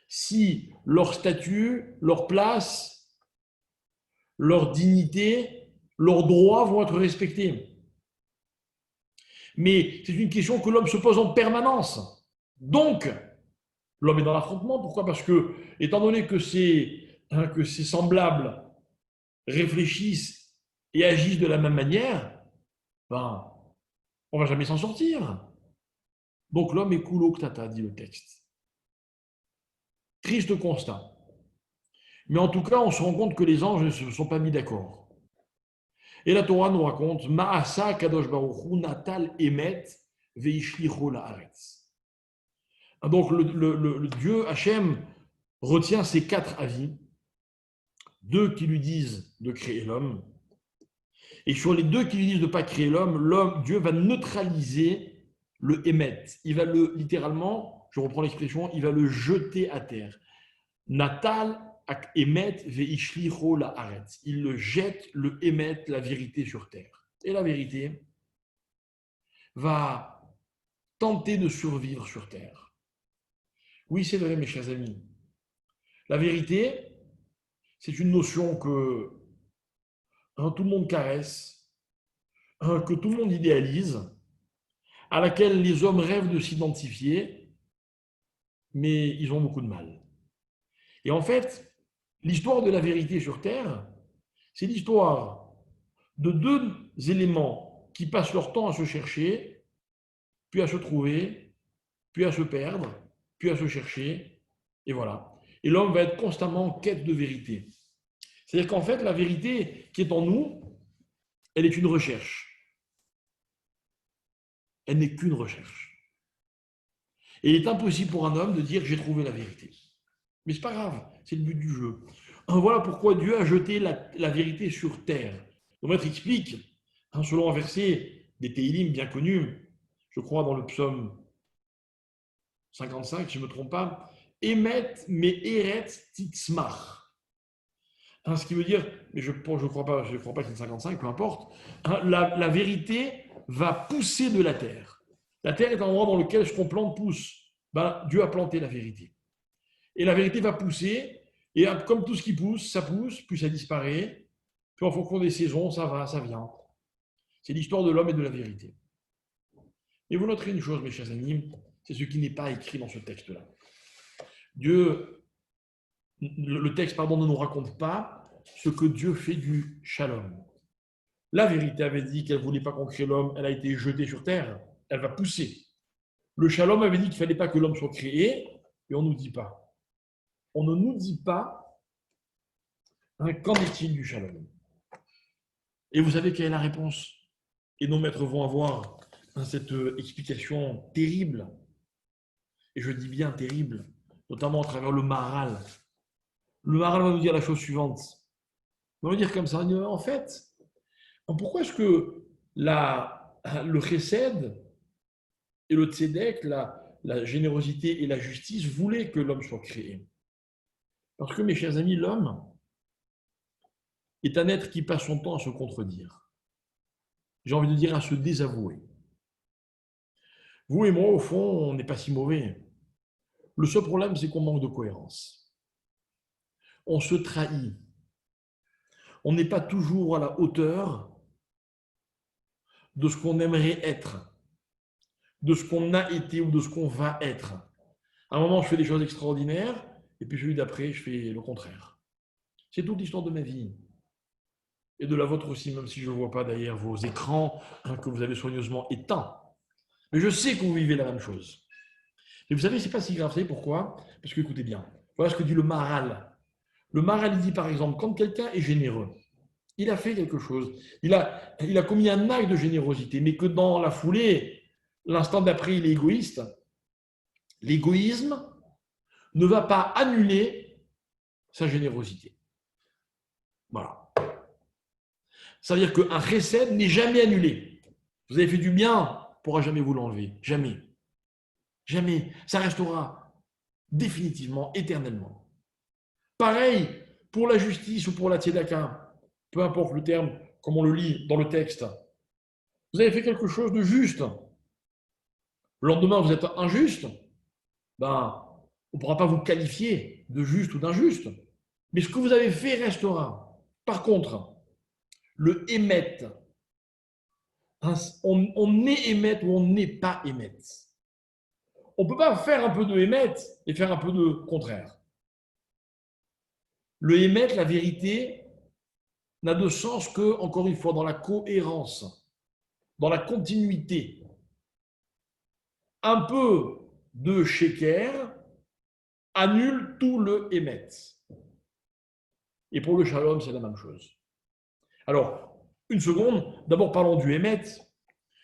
si leur statut, leur place, leur dignité, leurs droits vont être respectés. Mais c'est une question que l'homme se pose en permanence. Donc, l'homme est dans l'affrontement. Pourquoi? Parce que, étant donné que ses semblables réfléchissent et agissent de la même manière, on ne va jamais s'en sortir. Donc l'homme est koulouktata, dit le texte. Triste constat. Mais en tout cas, on se rend compte que les anges ne se sont pas mis d'accord. Et la Torah nous raconte Ma'asa kadosh baruch hu natal emet veishlicho la'aretz. Donc le Dieu Hachem retient ces quatre avis, deux qui lui disent de créer l'homme, et sur les deux qui lui disent de ne pas créer l'homme, Dieu va neutraliser le émet. Il va littéralement, je reprends l'expression, il va le jeter à terre. Natal émet veishlicho la'aretz. Il le jette, le émet, la vérité sur terre. Et la vérité va tenter de survivre sur terre. Oui, c'est vrai, mes chers amis. La vérité, c'est une notion que tout le monde caresse, que tout le monde idéalise, à laquelle les hommes rêvent de s'identifier, mais ils ont beaucoup de mal. Et en fait, l'histoire de la vérité sur Terre, c'est l'histoire de deux éléments qui passent leur temps à se chercher, puis à se trouver, puis à se perdre, puis à se chercher, et voilà. Et l'homme va être constamment en quête de vérité. C'est-à-dire qu'en fait, la vérité qui est en nous, elle est une recherche. Elle n'est qu'une recherche. Et il est impossible pour un homme de dire « j'ai trouvé la vérité ». Mais ce n'est pas grave, c'est le but du jeu. Voilà pourquoi Dieu a jeté la vérité sur terre. Le maître explique, selon un verset des Téhilim bien connu, je crois dans le psaume 55, si je ne me trompe pas, « Emet me eretz titzmach ». Ce qui veut dire, mais je ne crois pas que c'est 55, peu importe, la vérité va pousser de la terre. La terre est un endroit dans lequel ce qu'on plante pousse. Dieu a planté la vérité. Et la vérité va pousser, et comme tout ce qui pousse, ça pousse, puis ça disparaît, Puis en fonction des saisons, ça va, ça vient. C'est l'histoire de l'homme et de la vérité. Et vous noterez une chose, mes chers amis, c'est ce qui n'est pas écrit dans ce texte-là. Le texte, ne nous raconte pas ce que Dieu fait du shalom. La vérité avait dit qu'elle ne voulait pas qu'on crée l'homme, elle a été jetée sur terre, elle va pousser. Le shalom avait dit qu'il ne fallait pas que l'homme soit créé, et on ne nous dit pas. On ne nous dit pas qu'en est-il du shalom. Et vous savez quelle est la réponse? Et nos maîtres vont avoir cette explication terrible, et je dis bien terrible, notamment à travers le Maharal. Le Maharal va nous dire la chose suivante. Il va nous dire comme ça, en fait, pourquoi est-ce que le chesed et le tzedek, la générosité et la justice voulaient que l'homme soit créé? Parce que, mes chers amis, l'homme est un être qui passe son temps à se contredire. J'ai envie de dire à se désavouer. Vous et moi, au fond, on n'est pas si mauvais. Le seul problème, c'est qu'on manque de cohérence. On se trahit. On n'est pas toujours à la hauteur de ce qu'on aimerait être, de ce qu'on a été ou de ce qu'on va être. À un moment, je fais des choses extraordinaires, et puis celui d'après, je fais le contraire. C'est toute l'histoire de ma vie. Et de la vôtre aussi, même si je ne vois pas derrière vos écrans que vous avez soigneusement éteints. Mais je sais que vous vivez la même chose. Et vous savez, ce n'est pas si grave. Vous savez pourquoi? Parce que, écoutez bien, voilà ce que dit le Maharal. Le Maharal, il dit par exemple, quand quelqu'un est généreux, il a fait quelque chose, il a commis un acte de générosité, mais que dans la foulée, l'instant d'après, il est égoïste. L'égoïsme ne va pas annuler sa générosité. Voilà. Ça veut dire qu'un chesed n'est jamais annulé. Vous avez fait du bien, on ne pourra jamais vous l'enlever. Jamais. Jamais. Ça restera définitivement, éternellement. Pareil pour la justice ou pour la tzedaka. Peu importe le terme, comme on le lit dans le texte. Vous avez fait quelque chose de juste. Le lendemain, vous êtes injuste. On ne pourra pas vous qualifier de juste ou d'injuste. Mais ce que vous avez fait restera. Par contre, le émet, on est émet ou on n'est pas émet. On ne peut pas faire un peu de émet et faire un peu de contraire. Le émet, la vérité, n'a de sens que, encore une fois, dans la cohérence, dans la continuité. Un peu de sheker annule tout le émet. Et pour le shalom, c'est la même chose. Alors, une seconde, d'abord parlons du émet.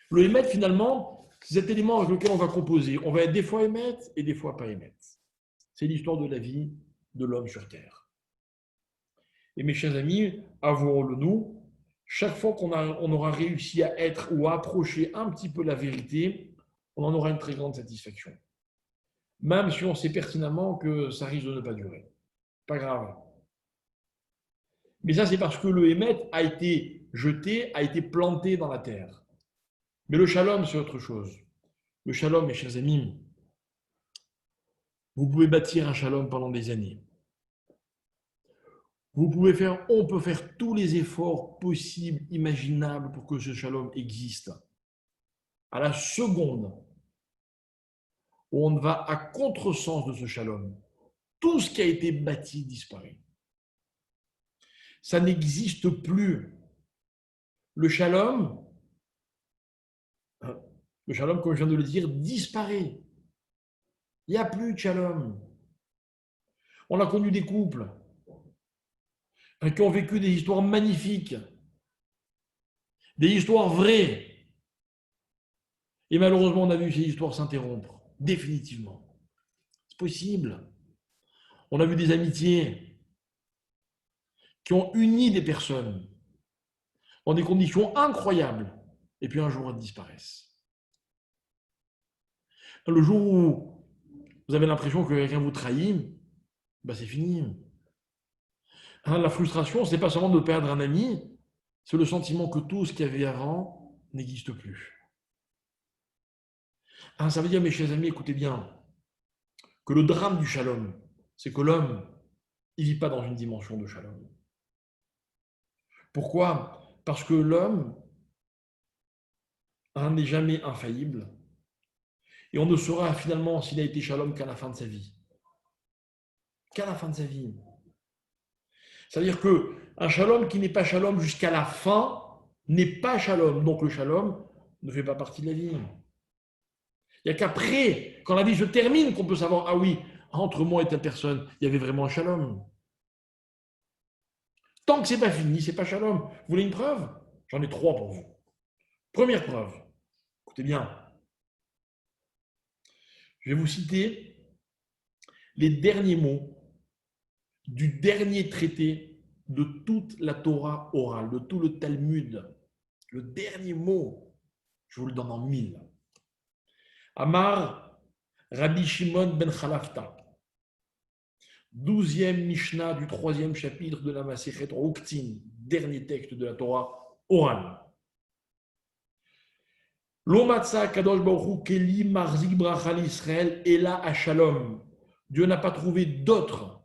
Le émet, finalement, c'est cet élément avec lequel on va composer. On va être des fois émet et des fois pas émet. C'est l'histoire de la vie de l'homme sur Terre. Et mes chers amis, avouons-le nous, chaque fois qu'on aura réussi à être ou à approcher un petit peu la vérité, on en aura une très grande satisfaction. Même si on sait pertinemment que ça risque de ne pas durer. Pas grave. Mais ça, c'est parce que le émet a été jeté, a été planté dans la terre. Mais le shalom, c'est autre chose. Le shalom, mes chers amis, vous pouvez bâtir un shalom pendant des années. On peut faire tous les efforts possibles, imaginables pour que ce shalom existe. À la seconde où on va à contresens de ce shalom, tout ce qui a été bâti disparaît. Ça n'existe plus. Le shalom, comme je viens de le dire, disparaît. Il n'y a plus de shalom. On a connu des couples qui ont vécu des histoires magnifiques, des histoires vraies. Et malheureusement, on a vu ces histoires s'interrompre, définitivement. C'est possible. On a vu des amitiés qui ont uni des personnes dans des conditions incroyables, et puis un jour, elles disparaissent. Le jour où vous avez l'impression que quelqu'un vous trahit, c'est fini. La frustration, ce n'est pas seulement de perdre un ami, c'est le sentiment que tout ce qu'il y avait avant n'existe plus. Ça veut dire, mes chers amis, écoutez bien, que le drame du shalom, c'est que l'homme, il ne vit pas dans une dimension de shalom. Pourquoi? Parce que l'homme n'est jamais infaillible et on ne saura finalement s'il a été shalom qu'à la fin de sa vie. Qu'à la fin de sa vie. C'est-à-dire qu'un shalom qui n'est pas shalom jusqu'à la fin n'est pas shalom. Donc le shalom ne fait pas partie de la vie. Il n'y a qu'après, quand la vie se termine, qu'on peut savoir, ah oui, entre moi et telle personne, il y avait vraiment un shalom. Tant que ce n'est pas fini, ce n'est pas shalom. Vous voulez une preuve? J'en ai 3 pour vous. Première preuve, écoutez bien, je vais vous citer les derniers mots du dernier traité de toute la Torah orale, de tout le Talmud. Le dernier mot, je vous le donne en 1000. Amar Rabbi Shimon ben Chalafta, 12e Mishnah du 3e chapitre de la Masechet Uktzin, dernier texte de la Torah orale. Lo matza kadosh baruch hu keli marzik bracha l'Israël ela ashalom. Dieu n'a pas trouvé d'autres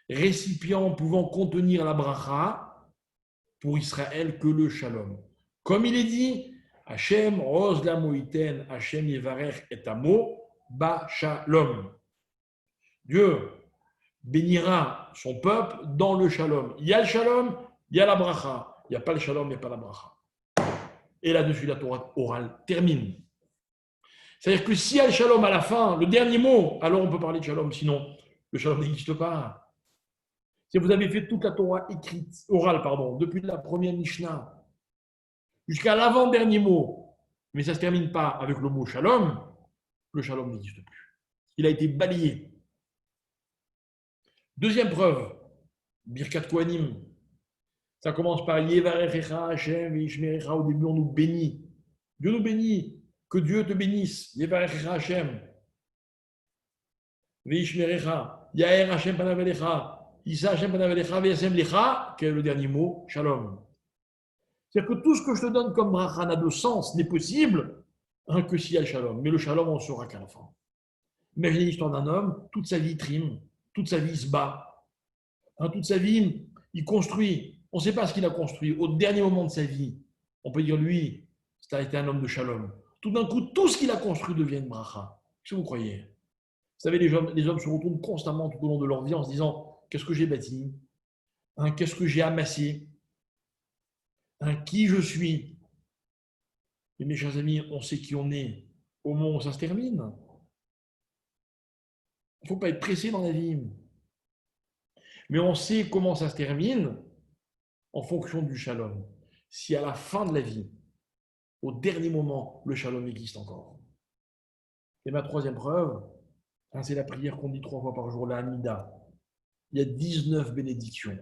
récipients pouvant contenir la bracha pour Israël que le shalom. Comme il est dit, Hashem roz la moïten, Hashem yevarech et amo ba shalom. Dieu bénira son peuple dans le shalom. Il y a le shalom, il y a la bracha. Il n'y a pas le shalom, il n'y a pas la bracha. Et là-dessus, la Torah orale termine. C'est-à-dire que s'il y a le shalom à la fin, le dernier mot, alors on peut parler de shalom, sinon le shalom n'existe pas. Si vous avez fait toute la Torah écrite, orale, depuis la première Mishnah jusqu'à l'avant-dernier mot, mais ça ne se termine pas avec le mot shalom, le shalom n'existe plus. Il a été balayé. Deuxième preuve, Birkat Kohanim. Ça commence par Yevarechecha Hashem Veishmerecha. Au début, on nous bénit. Dieu nous bénit. Que Dieu te bénisse. Yevarechecha Hashem Veishmerecha. Yaher Hashem Panavelecha. Isa Hashem Panavelecha Veyasem Lecha. Quel est le dernier mot? Shalom. C'est-à-dire que tout ce que je te donne comme bracha n'a de sens, n'est possible que s'il y a le shalom. Mais le shalom, on ne saura qu'à la fin. Imaginez l'histoire d'un homme, toute sa vie il trime, toute sa vie il se bat, toute sa vie il construit. On ne sait pas ce qu'il a construit. Au dernier moment de sa vie, on peut dire lui, ça a été un homme de shalom. Tout d'un coup, tout ce qu'il a construit devient une bracha. Qu'est-ce que vous croyez? Vous savez, les hommes se retournent constamment tout au long de leur vie en se disant, qu'est-ce que j'ai bâti? Qu'est-ce que j'ai amassé? Qui je suis? Et mes chers amis, on sait qui on est au moment où ça se termine. Il ne faut pas être pressé dans la vie. Mais on sait comment ça se termine en fonction du shalom. Si à la fin de la vie, au dernier moment, le shalom existe encore. Et ma troisième preuve, c'est la prière qu'on dit 3 fois par jour, la Hamida. Il y a 19 bénédictions.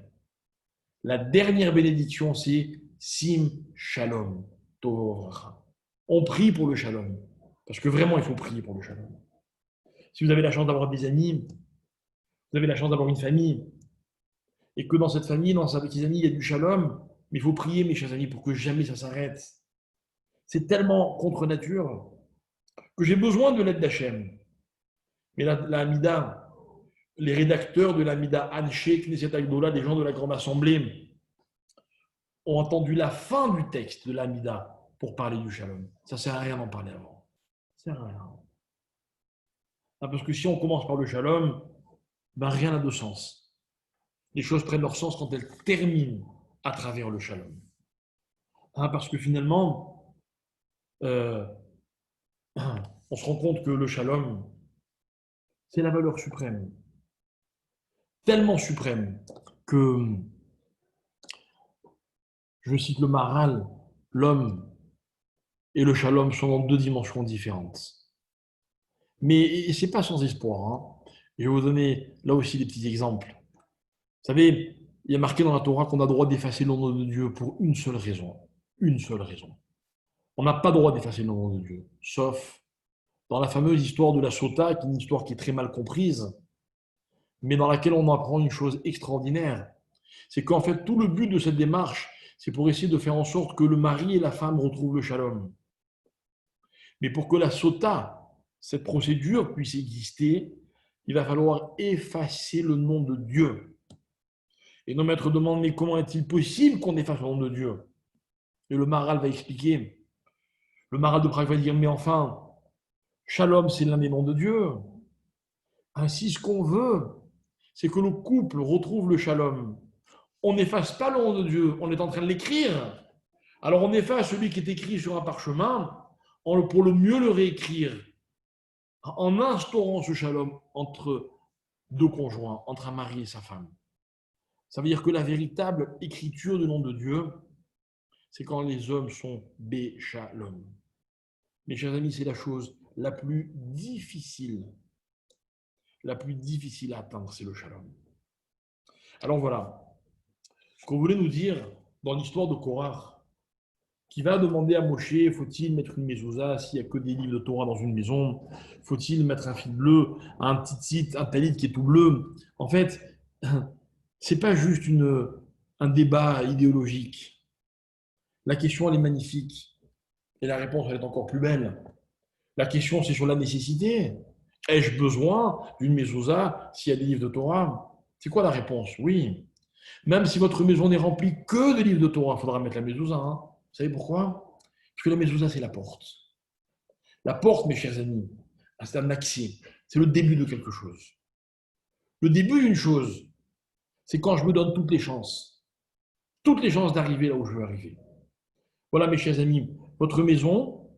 La dernière bénédiction, c'est Sim Shalom Tovracha. On prie pour le shalom. Parce que vraiment, il faut prier pour le shalom. Si vous avez la chance d'avoir des amis, vous avez la chance d'avoir une famille, et que dans cette famille, avec ses amis, il y a du shalom, mais il faut prier, mes chers amis, pour que jamais ça s'arrête. C'est tellement contre nature que j'ai besoin de l'aide d'Hachem. Mais la Hamida, les rédacteurs de la Hamida, Anshe, Knesset Agdola, des gens de la Grande Assemblée, ont entendu la fin du texte de la Hamida pour parler du shalom. Ça ne sert à rien d'en parler avant. Ça ne sert à rien. Parce que si on commence par le shalom, rien n'a de sens. Les choses prennent leur sens quand elles terminent à travers le shalom. Parce que finalement, on se rend compte que le shalom, c'est la valeur suprême. Tellement suprême que, je cite le Maharal, l'homme et le shalom sont dans 2 dimensions différentes. Mais ce n'est pas sans espoir. Je vais vous donner là aussi des petits exemples. Vous savez, il y a marqué dans la Torah qu'on a le droit d'effacer le nom de Dieu pour une seule raison. Une seule raison. On n'a pas le droit d'effacer le nom de Dieu, sauf dans la fameuse histoire de la Sota, qui est une histoire qui est très mal comprise, mais dans laquelle on apprend une chose extraordinaire. C'est qu'en fait, tout le but de cette démarche, c'est pour essayer de faire en sorte que le mari et la femme retrouvent le shalom. Mais pour que la Sota, cette procédure, puisse exister, il va falloir effacer le nom de Dieu. Et nos maîtres demandent, mais comment est-il possible qu'on efface le nom de Dieu? Et le Maharal va expliquer. Le Maharal de Prague va dire, mais enfin, Shalom, c'est l'un des noms de Dieu. Ainsi, ce qu'on veut, c'est que le couple retrouve le Shalom. On n'efface pas le nom de Dieu, on est en train de l'écrire. Alors on efface celui qui est écrit sur un parchemin pour le mieux le réécrire, en instaurant ce Shalom entre deux conjoints, entre un mari et sa femme. Ça veut dire que la véritable écriture du nom de Dieu, c'est quand les hommes sont Bé-Shalom. Mes chers amis, c'est la chose la plus difficile à atteindre, c'est le Shalom. Alors voilà, ce qu'on voulait nous dire dans l'histoire de Korach, qui va demander à Moshe, faut-il mettre une mezouza s'il n'y a que des livres de Torah dans une maison? Faut-il mettre un fil bleu, un tzitzit, un talit qui est tout bleu? En fait, c'est pas juste un débat idéologique. La question, elle est magnifique. Et la réponse, elle est encore plus belle. La question, c'est sur la nécessité. Ai-je besoin d'une mezouza s'il y a des livres de Torah? C'est quoi la réponse? Oui. Même si votre maison n'est remplie que de livres de Torah, il faudra mettre la mezouza. Hein. Vous savez pourquoi? Parce que la mezouza, c'est la porte. La porte, mes chers amis, c'est un accès. C'est le début de quelque chose. Le début d'une chose, c'est quand je me donne toutes les chances d'arriver là où je veux arriver. Voilà, mes chers amis, votre maison,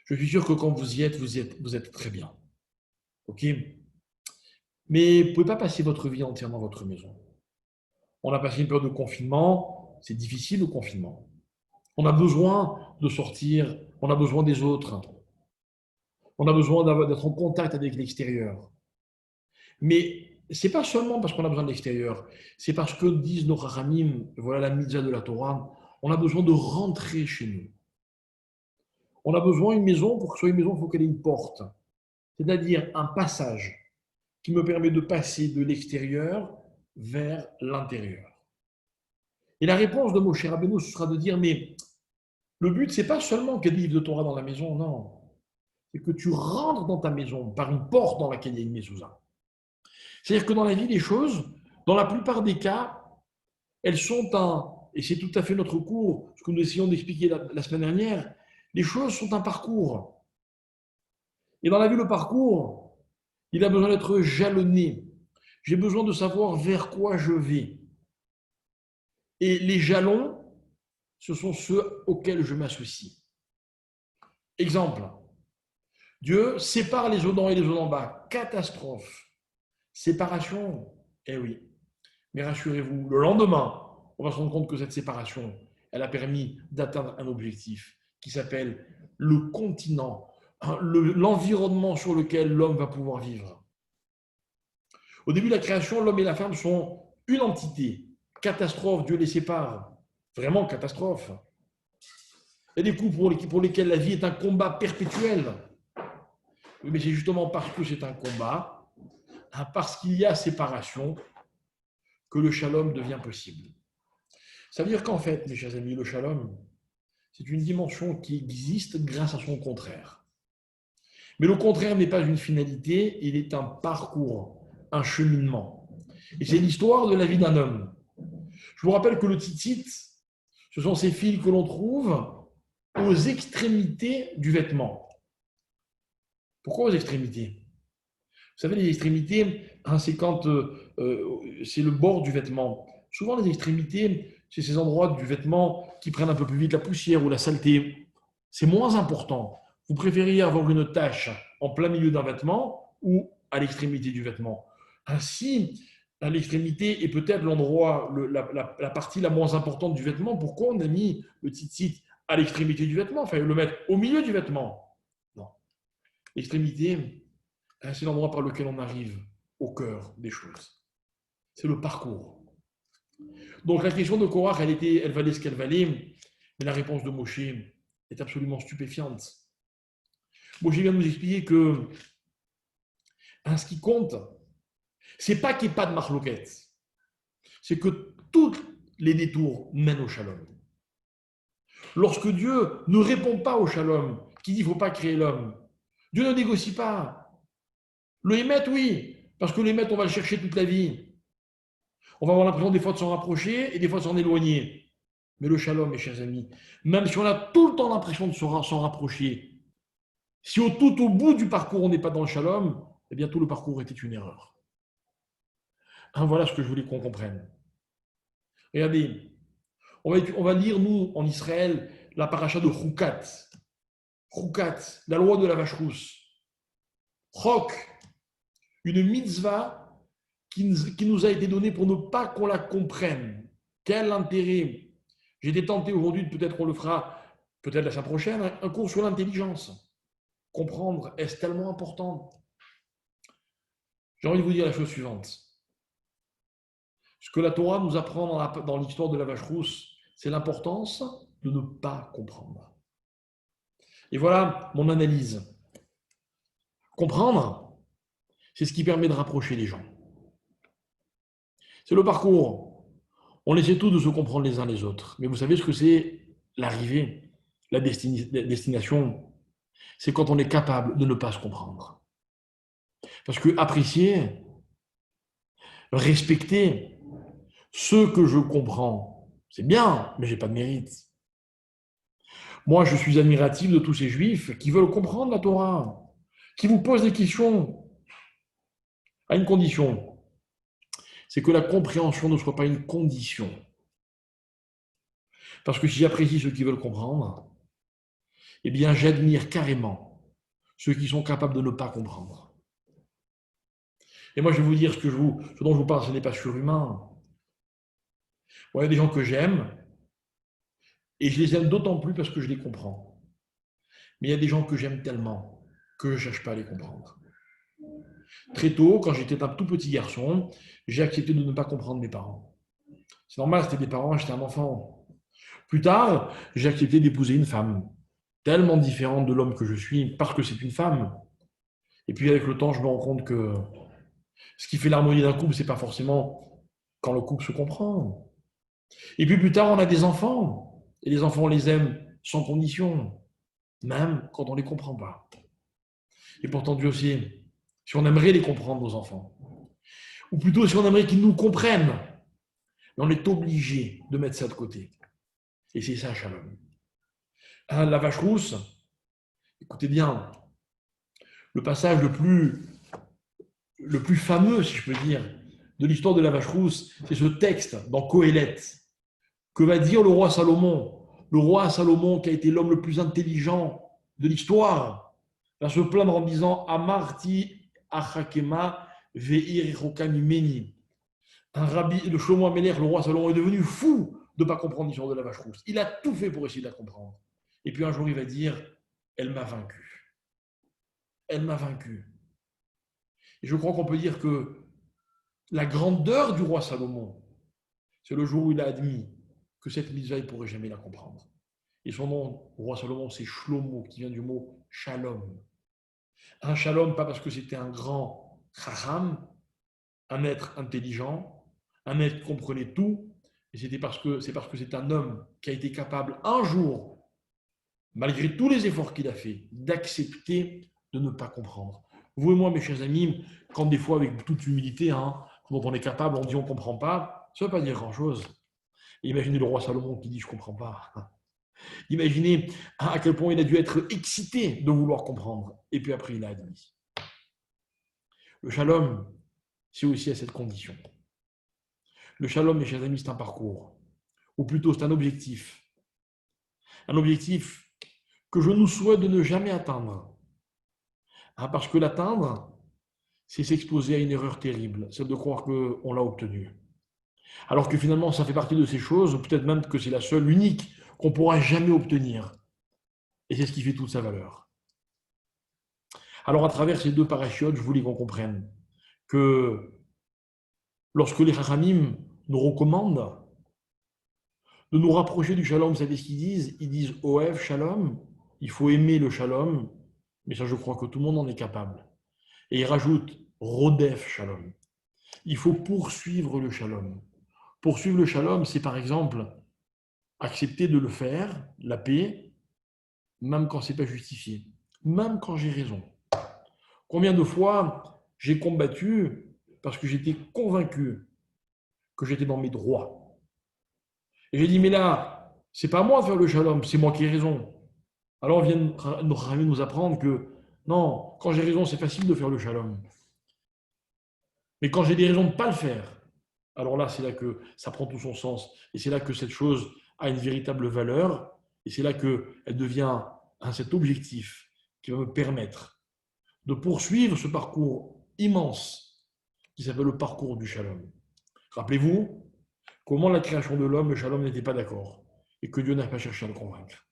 je suis sûr que quand vous êtes très bien. OK? Mais vous ne pouvez pas passer votre vie entièrement dans votre maison. On a passé une période de confinement, c'est difficile le confinement. On a besoin de sortir, on a besoin des autres. On a besoin d'être en contact avec l'extérieur. Mais ce n'est pas seulement parce qu'on a besoin de l'extérieur, c'est parce que disent nos Chachamim, voilà la mitzvah de la Torah, on a besoin de rentrer chez nous. On a besoin d'une maison, pour que ce soit une maison, il faut qu'elle ait une porte. C'est-à-dire un passage qui me permet de passer de l'extérieur vers l'intérieur. Et la réponse de Moshe Rabbeinu, ce sera de dire, mais le but, ce n'est pas seulement qu'il y ait des livres de Torah dans la maison, non. C'est que tu rentres dans ta maison par une porte dans laquelle il y a une mezouza. C'est-à-dire que dans la vie des choses, dans la plupart des cas, elles sont et c'est tout à fait notre cours, ce que nous essayons d'expliquer la semaine dernière, les choses sont un parcours. Et dans la vie, le parcours, il a besoin d'être jalonné. J'ai besoin de savoir vers quoi je vais. Et les jalons, ce sont ceux auxquels je m'associe. Exemple, Dieu sépare les eaux d'en haut et les eaux d'en bas. Catastrophe. Séparation. Eh oui. Mais rassurez-vous, le lendemain, on va se rendre compte que cette séparation, elle a permis d'atteindre un objectif qui s'appelle le continent, l'environnement sur lequel l'homme va pouvoir vivre. Au début de la création, l'homme et la femme sont une entité. Catastrophe, Dieu les sépare. Vraiment catastrophe. Il y a des couples pour lesquels la vie est un combat perpétuel. Oui, mais c'est justement parce que c'est un combat, parce qu'il y a séparation, que le shalom devient possible. Ça veut dire qu'en fait, mes chers amis, le shalom, c'est une dimension qui existe grâce à son contraire. Mais le contraire n'est pas une finalité, il est un parcours, un cheminement. Et c'est l'histoire de la vie d'un homme. Je vous rappelle que le tzitzit, ce sont ces fils que l'on trouve aux extrémités du vêtement. Pourquoi aux extrémités? Vous savez, les extrémités, c'est quand c'est le bord du vêtement. Souvent, les extrémités, c'est ces endroits du vêtement qui prennent un peu plus vite la poussière ou la saleté. C'est moins important. Vous préfériez avoir une tache en plein milieu d'un vêtement ou à l'extrémité du vêtement. Ainsi, à l'extrémité est peut-être l'endroit, la partie la moins importante du vêtement. Pourquoi on a mis le tzitzit à l'extrémité du vêtement? Il fallait le mettre au milieu du vêtement. Non. L'extrémité, c'est l'endroit par lequel on arrive au cœur des choses. C'est le parcours. Donc la question de Korach, elle valait ce qu'elle valait, mais la réponse de Moshe est absolument stupéfiante. Moshe vient de nous expliquer que ce qui compte, c'est pas qu'il n'y ait pas de marloquette, c'est que tous les détours mènent au shalom. Lorsque Dieu ne répond pas au shalom, qui dit qu'il ne faut pas créer l'homme, Dieu ne négocie pas. Le émet, oui, parce que l'émet, on va le chercher toute la vie. On va avoir l'impression des fois de s'en rapprocher et des fois de s'en éloigner. Mais le shalom, mes chers amis, même si on a tout le temps l'impression de s'en rapprocher, si tout au bout du parcours on n'est pas dans le shalom, eh bien tout le parcours était une erreur. Hein, voilà ce que je voulais qu'on comprenne. Regardez, on va lire, nous, en Israël, la paracha de Chukat. Chukat, la loi de la vache rousse. Chok, une mitzvah qui nous a été donnée pour ne pas qu'on la comprenne. Quel intérêt! J'ai été tenté aujourd'hui, peut-être qu'on le fera, peut-être la semaine prochaine, un cours sur l'intelligence. Comprendre, est-ce tellement important? J'ai envie de vous dire la chose suivante. Ce que la Torah nous apprend dans l'histoire de la vache rousse, c'est l'importance de ne pas comprendre. Et voilà mon analyse. Comprendre, c'est ce qui permet de rapprocher les gens. C'est le parcours. On essaie tous de se comprendre les uns les autres. Mais vous savez ce que c'est l'arrivée, la destination? C'est quand on est capable de ne pas se comprendre. Parce que apprécier, respecter ce que je comprends, c'est bien, mais je n'ai pas de mérite. Moi, je suis admiratif de tous ces juifs qui veulent comprendre la Torah, qui vous posent des questions à une condition, c'est que la compréhension ne soit pas une condition. Parce que si j'apprécie ceux qui veulent comprendre, eh bien, j'admire carrément ceux qui sont capables de ne pas comprendre. Et moi, je vais vous dire ce dont je vous parle, ce n'est pas surhumain. Bon, il y a des gens que j'aime, et je les aime d'autant plus parce que je les comprends. Mais il y a des gens que j'aime tellement que je ne cherche pas à les comprendre. Très tôt, quand j'étais un tout petit garçon, j'ai accepté de ne pas comprendre mes parents. C'est normal, c'était des parents, j'étais un enfant. Plus tard, j'ai accepté d'épouser une femme, tellement différente de l'homme que je suis, parce que c'est une femme. Et puis avec le temps, je me rends compte que ce qui fait l'harmonie d'un couple, c'est pas forcément quand le couple se comprend. Et puis plus tard, on a des enfants. Et les enfants, on les aime sans condition, même quand on ne les comprend pas. Et pourtant, Dieu aussi, si on aimerait les comprendre, nos enfants, ou plutôt si on aimerait qu'ils nous comprennent, on est obligé de mettre ça de côté. Et c'est ça, Shalom. La vache rousse, écoutez bien, le passage le plus fameux, si je peux dire, de l'histoire de la vache rousse, c'est ce texte dans Qoéleth, que va dire le roi Salomon. Le roi Salomon, qui a été l'homme le plus intelligent de l'histoire, va se plaindre en disant Amarti achakema ve'ir meni. Un rabbi, le Shlomo Améler, le roi Salomon, est devenu fou de ne pas comprendre l'histoire de la vache rousse. Il a tout fait pour essayer de la comprendre. Et puis un jour, il va dire elle m'a vaincu. Elle m'a vaincu. Et je crois qu'on peut dire que la grandeur du roi Salomon, c'est le jour où il a admis que cette mitzvah, il ne pourrait jamais la comprendre. Et son nom, roi Salomon, c'est Shlomo, qui vient du mot shalom. Un shalom, pas parce que c'était un grand chacham, un être intelligent, un être qui comprenait tout, mais c'est parce que c'est un homme qui a été capable un jour, malgré tous les efforts qu'il a fait, d'accepter de ne pas comprendre. Vous et moi, mes chers amis, quand des fois, avec toute humilité, quand on est capable, on dit on ne comprend pas, ça ne veut pas dire grand-chose. Imaginez le roi Salomon qui dit je ne comprends pas. Imaginez à quel point il a dû être excité de vouloir comprendre. Et puis après, il a admis. Le shalom, c'est aussi à cette condition. Le shalom, mes chers amis, c'est un parcours. Ou plutôt, c'est un objectif. Un objectif que je nous souhaite de ne jamais atteindre. Parce que l'atteindre, c'est s'exposer à une erreur terrible, celle de croire qu'on l'a obtenu. Alors que finalement, ça fait partie de ces choses, peut-être même que c'est la seule, unique, qu'on ne pourra jamais obtenir. Et c'est ce qui fait toute sa valeur. Alors, à travers ces deux parachutes, je voulais qu'on comprenne que lorsque les Chachamim nous recommandent de nous rapprocher du shalom, vous savez ce qu'ils disent? Ils disent Oev shalom, il faut aimer le shalom, mais ça, je crois que tout le monde en est capable. Et ils rajoutent Rodef shalom. Il faut poursuivre le shalom. Poursuivre le shalom, c'est par exemple accepter de le faire, la paix, même quand ce n'est pas justifié, même quand j'ai raison. Combien de fois j'ai combattu parce que j'étais convaincu que j'étais dans mes droits. Et j'ai dit, mais là, c'est pas à moi de faire le shalom, c'est moi qui ai raison. Alors on vient de nous apprendre que non, quand j'ai raison, c'est facile de faire le shalom. Mais quand j'ai des raisons de ne pas le faire, alors là, c'est là que ça prend tout son sens. Et c'est là que cette chose a une véritable valeur. Et c'est là qu'elle devient cet objectif qui va me permettre de poursuivre ce parcours immense qui s'appelle le parcours du shalom. Rappelez-vous comment la création de l'homme, le shalom n'était pas d'accord et que Dieu n'a pas cherché à le convaincre.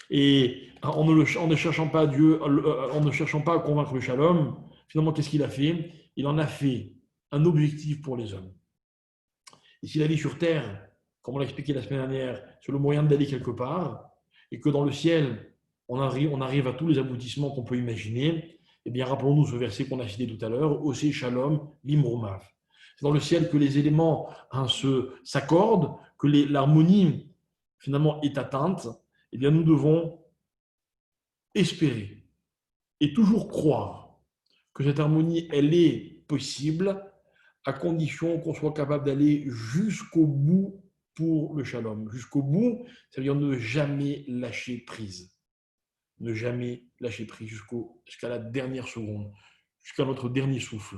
Et en ne cherchant pas Dieu, en ne cherchant pas à convaincre le shalom, finalement, qu'est-ce qu'il a fait? Il en a fait un objectif pour les hommes. Et si la vie sur terre, comme on l'a expliqué la semaine dernière, c'est le moyen d'aller quelque part, et que dans le ciel, on arrive à tous les aboutissements qu'on peut imaginer, eh bien, rappelons-nous ce verset qu'on a cité tout à l'heure, Osé Shalom, Limrumav. C'est dans le ciel que les éléments s'accordent, que l'harmonie, finalement, est atteinte. Eh bien, nous devons espérer et toujours croire que cette harmonie, elle est possible à condition qu'on soit capable d'aller jusqu'au bout pour le shalom. Jusqu'au bout, ça veut dire ne jamais lâcher prise. Ne jamais lâcher prise jusqu'à la dernière seconde, jusqu'à notre dernier souffle.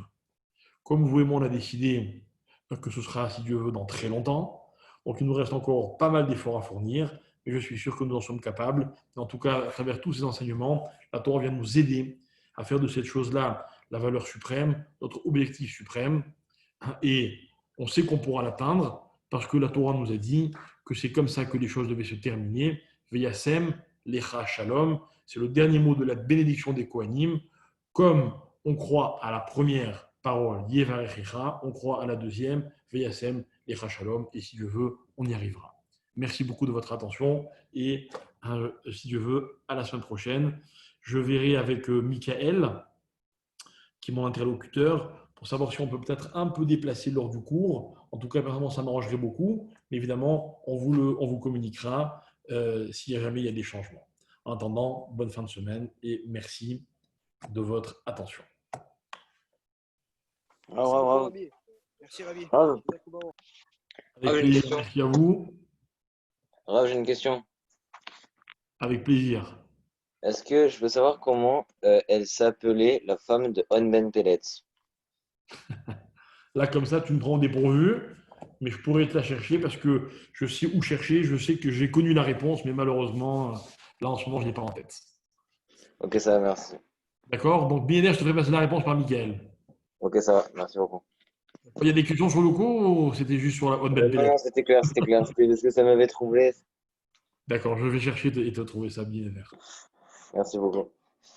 Comme vous et moi, on a décidé que ce sera, si Dieu veut, dans très longtemps. Donc, il nous reste encore pas mal d'efforts à fournir, mais je suis sûr que nous en sommes capables. Et en tout cas, à travers tous ces enseignements, la Torah vient nous aider à faire de cette chose-là la valeur suprême, notre objectif suprême. Et on sait qu'on pourra l'atteindre parce que la Torah nous a dit que c'est comme ça que les choses devaient se terminer. Veyasem, lecha shalom, c'est le dernier mot de la bénédiction des Kohanim. Comme on croit à la première parole, Yevarechecha, on croit à la deuxième, Veyasem, lecha shalom, et si Dieu veut, on y arrivera. Merci beaucoup de votre attention et si Dieu veut, à la semaine prochaine. Je verrai avec Michael, qui est mon interlocuteur, pour savoir si on peut peut-être un peu déplacer l'heure du cours. En tout cas, personnellement, ça m'arrangerait beaucoup. Mais évidemment, on vous communiquera si jamais il y a des changements. En attendant, bonne fin de semaine et merci de votre attention. Merci Ravi. Avec plaisir, merci à vous. Rav, j'ai une question. Avec plaisir. Est-ce que je peux savoir comment elle s'appelait, la femme de On Ben Peletz? Là, comme ça, tu me prends au dépourvu, mais je pourrais te la chercher parce que je sais où chercher. Je sais que j'ai connu la réponse, mais malheureusement, là, en ce moment, je ne l'ai pas en tête. Ok, ça va, merci. D'accord? Donc, BNR, je te fais passer la réponse par Mickaël. Ok, ça va, merci beaucoup. Il y a des questions sur le coup ou c'était juste sur la haute belle Non, c'était clair, c'était clair. C'était parce que ça m'avait troublé. D'accord, je vais chercher et te trouver ça bien. Merci beaucoup.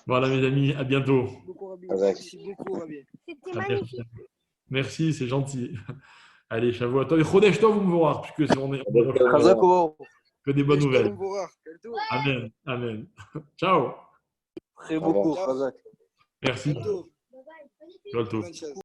Voilà, mes amis, à bientôt. Merci beaucoup, Ravi. C'était magnifique. Merci, c'est gentil. Allez, Shavuot Tov. Et Chodesh Tov, vous me voir, puisque on est que des bonnes nouvelles. Amen, amen. Ciao. Très beaucoup, Merci. Bientôt. Ciao.